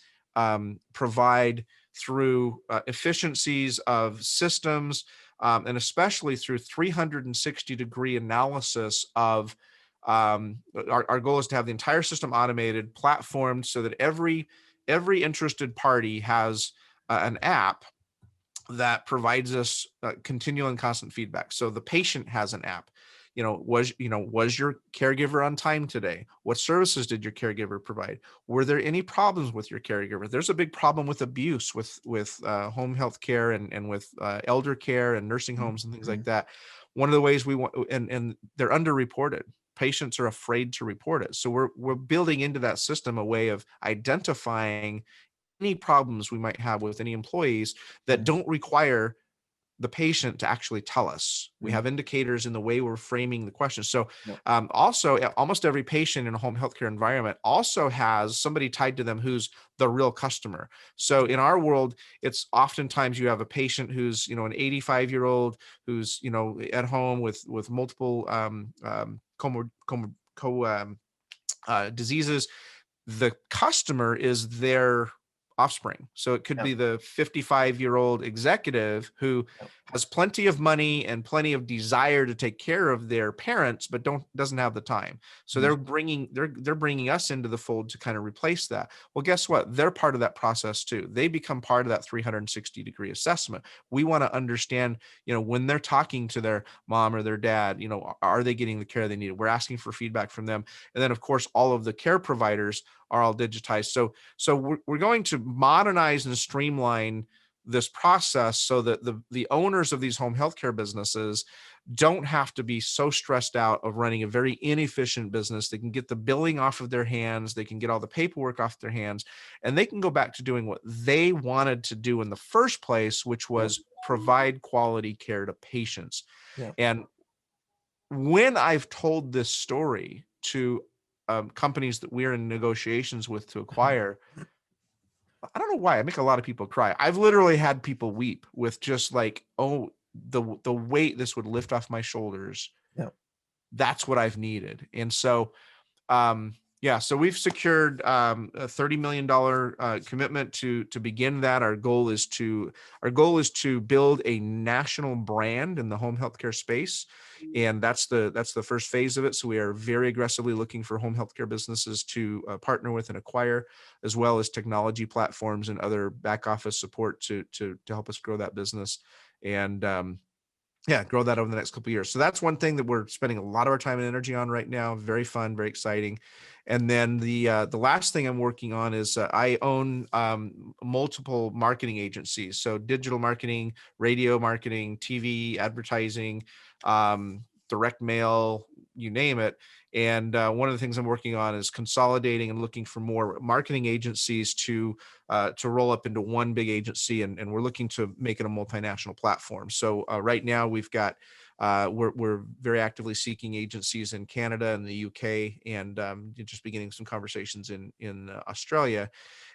provide through efficiencies of systems, and especially through 360-degree analysis of our goal is to have the entire system automated, platformed, so that every interested party has an app that provides us continual and constant feedback. So the patient has an app. Was your caregiver on time today? What services did your caregiver provide? Were there any problems with your caregiver? There's a big problem with abuse with home health care, and with elder care and nursing mm, homes and things like mm, that. One of the ways we want, and they're underreported. Patients are afraid to report it. So we're building into that system a way of identifying any problems we might have with any employees that mm, don't require the patient to actually tell us. We mm, have indicators in the way we're framing the question. So, yeah, also, almost every patient in a home healthcare environment also has somebody tied to them who's the real customer. So, in our world, it's oftentimes you have a patient who's, an 85-year-old who's, at home with multiple diseases. The customer is their offspring. So it could yeah, be the 55-year-old executive who yeah, has plenty of money and plenty of desire to take care of their parents, but doesn't have the time. So mm, they're bringing us into the fold to kind of replace that. Well, guess what? They're part of that process too. They become part of that 360-degree assessment. We want to understand, when they're talking to their mom or their dad, are they getting the care they need? We're asking for feedback from them. And then, of course, all of the care providers are all digitized. So we're going to modernize and streamline this process so that the owners of these home healthcare businesses don't have to be so stressed out of running a very inefficient business. They can get the billing off of their hands, they can get all the paperwork off their hands, and they can go back to doing what they wanted to do in the first place, which yeah, was provide quality care to patients. yeah, And when I've told this story to companies that we're in negotiations with to acquire, I don't know why I make a lot of people cry. I've literally had people weep with just like, oh, the weight this would lift off my shoulders. Yeah. That's what I've needed. And so, yeah, so we've secured a $30 million commitment to begin that. Our goal is to build a national brand in the home healthcare space, and that's the first phase of it. So we are very aggressively looking for home healthcare businesses to partner with and acquire, as well as technology platforms and other back office support to help us grow that business. And yeah, grow that over the next couple of years. So that's one thing that we're spending a lot of our time and energy on right now. Very fun, very exciting. And then the last thing I'm working on is I own multiple marketing agencies. So digital marketing, radio marketing, TV, advertising, direct mail, you name it. And one of the things I'm working on is consolidating and looking for more marketing agencies to roll up into one big agency, and we're looking to make it a multinational platform. So right now we've got we're very actively seeking agencies in Canada and the UK, and just beginning some conversations in Australia.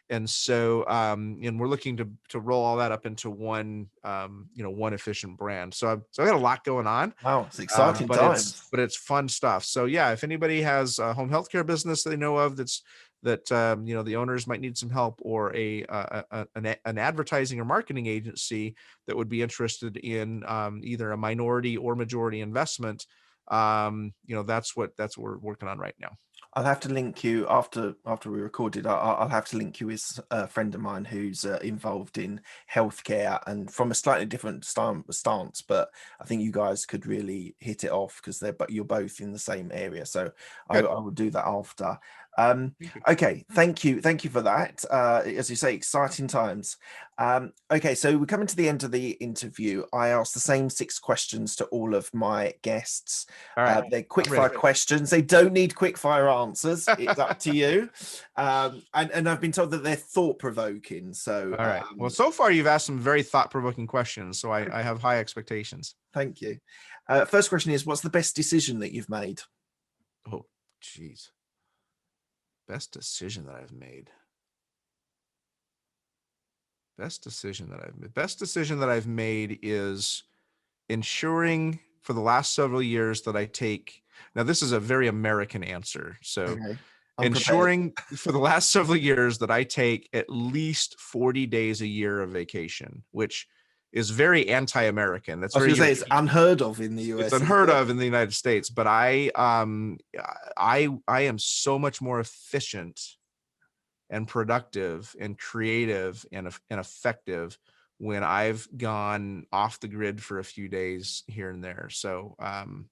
And so and we're looking to roll all that up into one one efficient brand. So I got a lot going on. Wow, it's exciting times. But it's fun stuff. So yeah, if anybody has a home healthcare business that they know of that the owners might need some help, or an advertising or marketing agency that would be interested in either a minority or majority investment, that's what we're working on right now. I'll have to link you after we recorded. I'll have to link you with a friend of mine who's involved in healthcare, and from a slightly different stance. But I think you guys could really hit it off because you're both in the same area. So I will do that after. Okay, thank you for that. As you say, exciting times. Okay, so we're coming to the end of the interview. I asked the same 6 questions to all of my guests. All right. They're quick fire questions. They don't need quick fire answers. It's up to you. And I've been told that they're thought provoking. So all right. Well, so far you've asked some very thought provoking questions, so I have high expectations. Thank you. First question is, what's the best decision that you've made? Oh, geez. Best decision that I've made. Best decision that I've made is ensuring for the last several years that I take. Now, this is a very American answer. So Okay. ensuring for the last several years that I take at least 40 days a year of vacation, which is very anti-American. That's very, it's unheard of in the US. It's unheard of in the United States, but I am so much more efficient and productive and creative and effective when I've gone off the grid for a few days here and there. So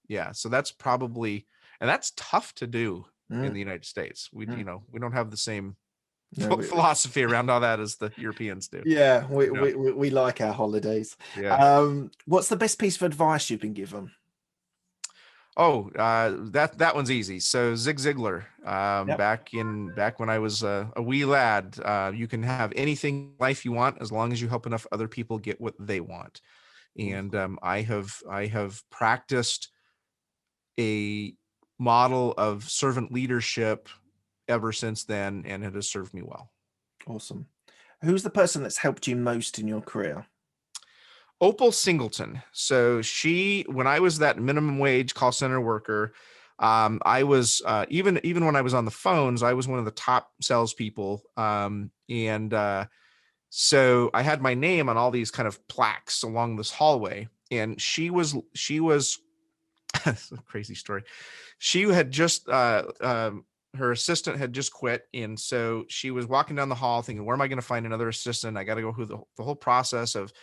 yeah, so that's probably, and that's tough to do in the United States. We we don't have the same philosophy around all that as the Europeans do. Yeah, we like our holidays. Yeah. What's the best piece of advice you've been given? Oh, that one's easy. So Zig Ziglar, back when I was a wee lad, you can have anything in life you want as long as you help enough other people get what they want. And I have practiced a model of servant leadership ever since then, and it has served me well. Awesome. Who's the person that's helped you most in your career? Opal Singleton. So when I was that minimum wage call center worker, I was even when I was on the phones, I was one of the top salespeople. So I had my name on all these kind of plaques along this hallway, and she was it's a crazy story. She had just her assistant had just quit, and so she was walking down the hall thinking, where am I going to find another assistant? I got to go through the whole process of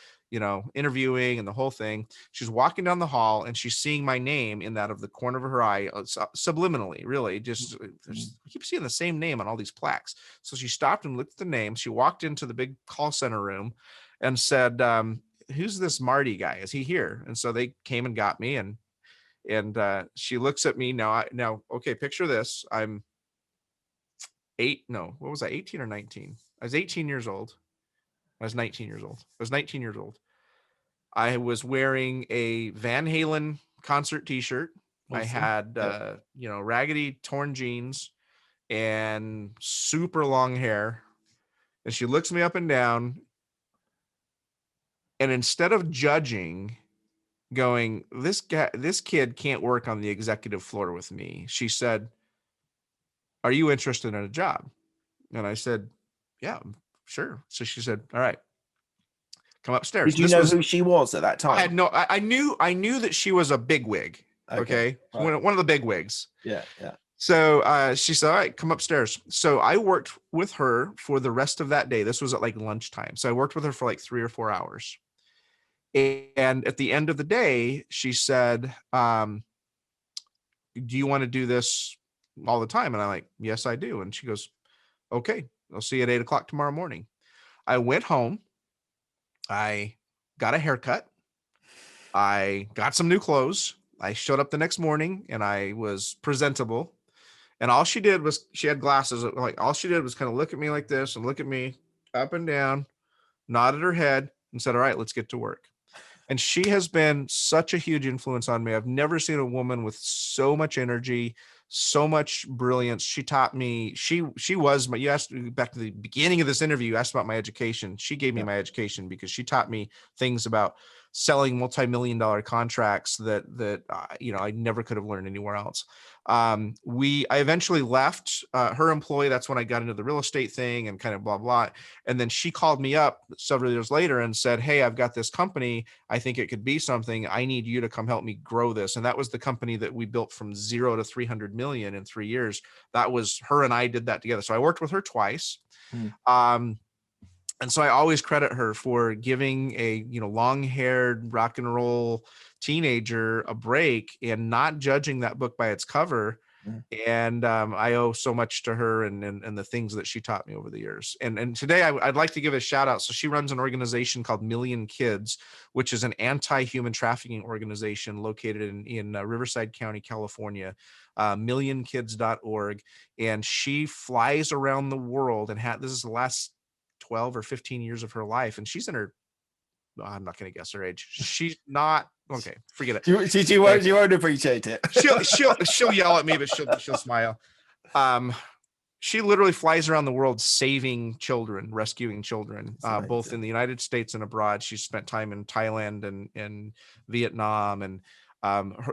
interviewing and the whole thing. She's walking down the hall and she's seeing my name in that of the corner of her eye, subliminally, really. Just I keep seeing the same name on all these plaques. So she stopped and looked at the name. She walked into the big call center room and said, who's this Marty guy? Is he here? And so they came and got me, and she looks at me now. Okay, picture this. I'm 18 or 19? I was 18 years old. I was 19 years old. I was wearing a Van Halen concert t-shirt. Awesome. I had, raggedy torn jeans. and super long hair. And she looks me up and down. And instead of judging, going, this kid can't work on the executive floor with me, she said, "Are you interested in a job?" And I said, "Yeah, sure." So she said, "All right, come upstairs." Did you This know was, who she was at that I time? had no, I knew that she was a bigwig. Okay. Okay. Right. One of the bigwigs. Yeah. Yeah. So she said, "All right, come upstairs." So I worked with her for the rest of that day. This was at like lunchtime. So I worked with her for like 3 or 4 hours. And at the end of the day, she said, "Do you want to do this all the time?" And I'm like, "Yes, I do." And she goes, "Okay, I'll see you at 8 o'clock tomorrow morning." I went home. I got a haircut. I got some new clothes. I showed up the next morning and I was presentable. And all she did was, she had glasses. Like, all she did was kind of look at me like this and look at me up and down, nodded her head and said, "All right, let's get to work." And she has been such a huge influence on me. I've never seen a woman with so much energy, so much brilliance. She taught me, she was my, you asked back to the beginning of this interview, you asked about my education. She gave me Yeah. my education because she taught me things about selling multi-million-dollar contracts that I never could have learned anywhere else. I eventually left her employee. That's when I got into the real estate thing and kind of blah blah. And then she called me up several years later and said, "Hey, I've got this company. I think it could be something. I need you to come help me grow this." And that was the company that we built from 0 to 300 million in 3 years. That was her, and I did that together. So I worked with her twice. Mm. And so I always credit her for giving a long-haired rock and roll teenager a break and not judging that book by its cover. Mm. And I owe so much to her and the things that she taught me over the years. And today I'd like to give a shout out. So she runs an organization called Million Kids, which is an anti-human trafficking organization located in Riverside County, California, millionkids.org. And she flies around the world and this is the last 12 or 15 years of her life. And she's in her, I'm not going to guess her age. She's not, okay, forget it. You won't appreciate it. She'll yell at me, but she'll smile. She literally flies around the world saving children, rescuing children, both in the United States and abroad. She's spent time in Thailand and Vietnam, and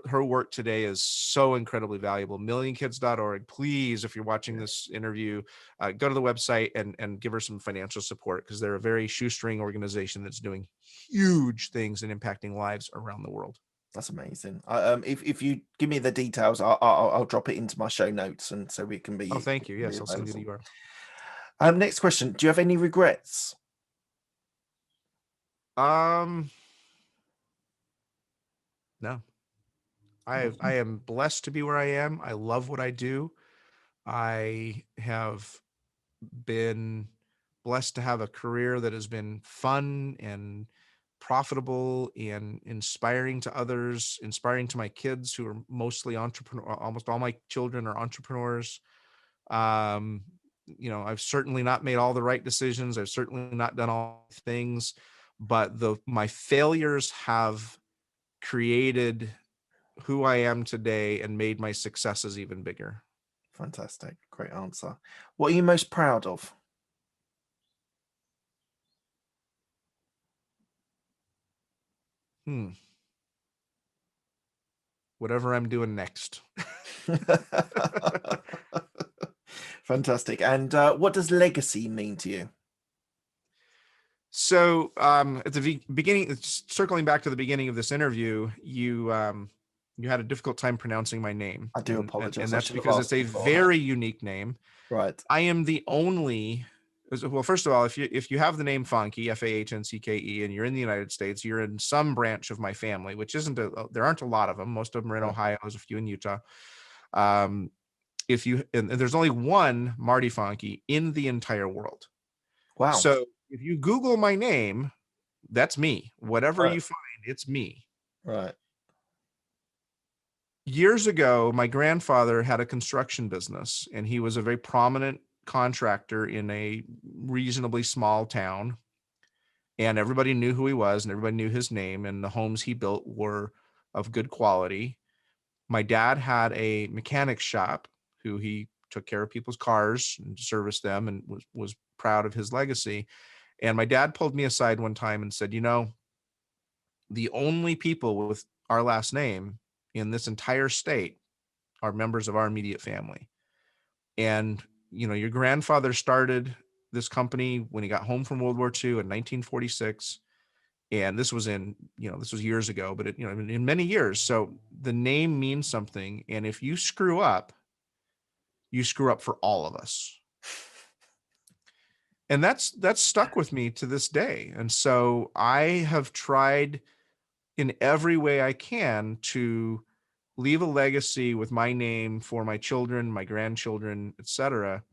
her work today is so incredibly valuable. Millionkids.org. Please, if you're watching this interview, go to the website and give her some financial support, because they're a very shoestring organization that's doing huge things and impacting lives around the world. That's amazing. If you give me the details, I'll drop it into my show notes, and so we can be. Oh, thank you. Yes, I'll send you the URL. Next question: do you have any regrets? No. I am blessed to be where I am. I love what I do. I have been blessed to have a career that has been fun and profitable and inspiring to others, inspiring to my kids, who are mostly entrepreneur. Almost all my children are entrepreneurs. I've certainly not made all the right decisions. I've certainly not done all things, but my failures have created who I am today and made my successes even bigger. Fantastic. Great answer. What are you most proud of? Whatever I'm doing next. Fantastic. And what does legacy mean to you? So at the beginning, circling back to the beginning of this interview, you had a difficult time pronouncing my name. I do apologize. And that's because it's a very unique name. Right. I am the only, well, first of all, if you have the name Fahncke, Fahncke, and you're in the United States, you're in some branch of my family, which there aren't a lot of them. Most of them are in Ohio. There's a few in Utah. And there's only one Marty Fahncke in the entire world. Wow. So if you Google my name, that's me. Whatever you find, it's me. Right. Years ago, my grandfather had a construction business, and he was a very prominent contractor in a reasonably small town. And everybody knew who he was, and everybody knew his name, and the homes he built were of good quality. My dad had a mechanic shop who he took care of people's cars and serviced them, and was proud of his legacy. And my dad pulled me aside one time and said, the only people with our last name in this entire state are members of our immediate family. And, your grandfather started this company when he got home from World War II in 1946. And this was this was years ago, but in many years. So the name means something. And if you screw up for all of us. And that's stuck with me to this day. And so I have tried in every way I can to leave a legacy with my name for my children, my grandchildren, etc.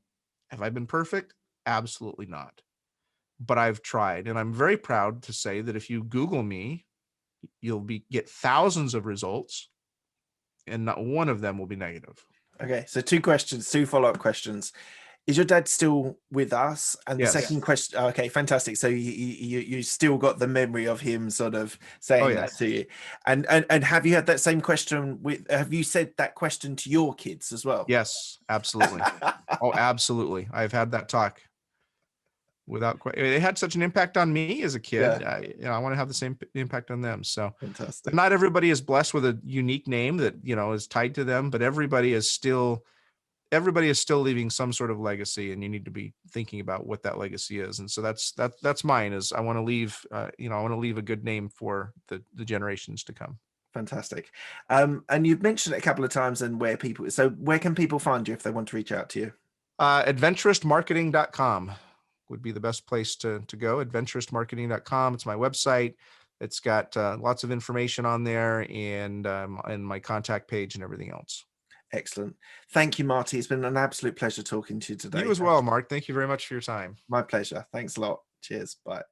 Have I been perfect? Absolutely not. But I've tried, and I'm very proud to say that if you Google me, you'll get thousands of results, and not one of them will be negative. Okay, so two follow-up questions. Is your dad still with us? And Yes. the second question, okay, fantastic. So you still got the memory of him sort of saying that to you. And have you had that same question have you said that question to your kids as well? Yes, absolutely. Oh, absolutely. I've had that talk without question. It had such an impact on me as a kid. Yeah. I want to have the same impact on them. So fantastic. Not everybody is blessed with a unique name that, is tied to them, but everybody is still leaving some sort of legacy, and you need to be thinking about what that legacy is. And so that's mine. Is I want to leave, I want to leave a good name for the generations to come. Fantastic. And you've mentioned it a couple of times, and where can people find you if they want to reach out to you? Adventuristmarketing.com would be the best place to go. Adventuristmarketing.com. It's my website. It's got lots of information on there, and my contact page and everything else. Excellent. Thank you, Marty. It's been an absolute pleasure talking to you today. You as well, Mark. Thank you very much for your time. My pleasure. Thanks a lot. Cheers. Bye.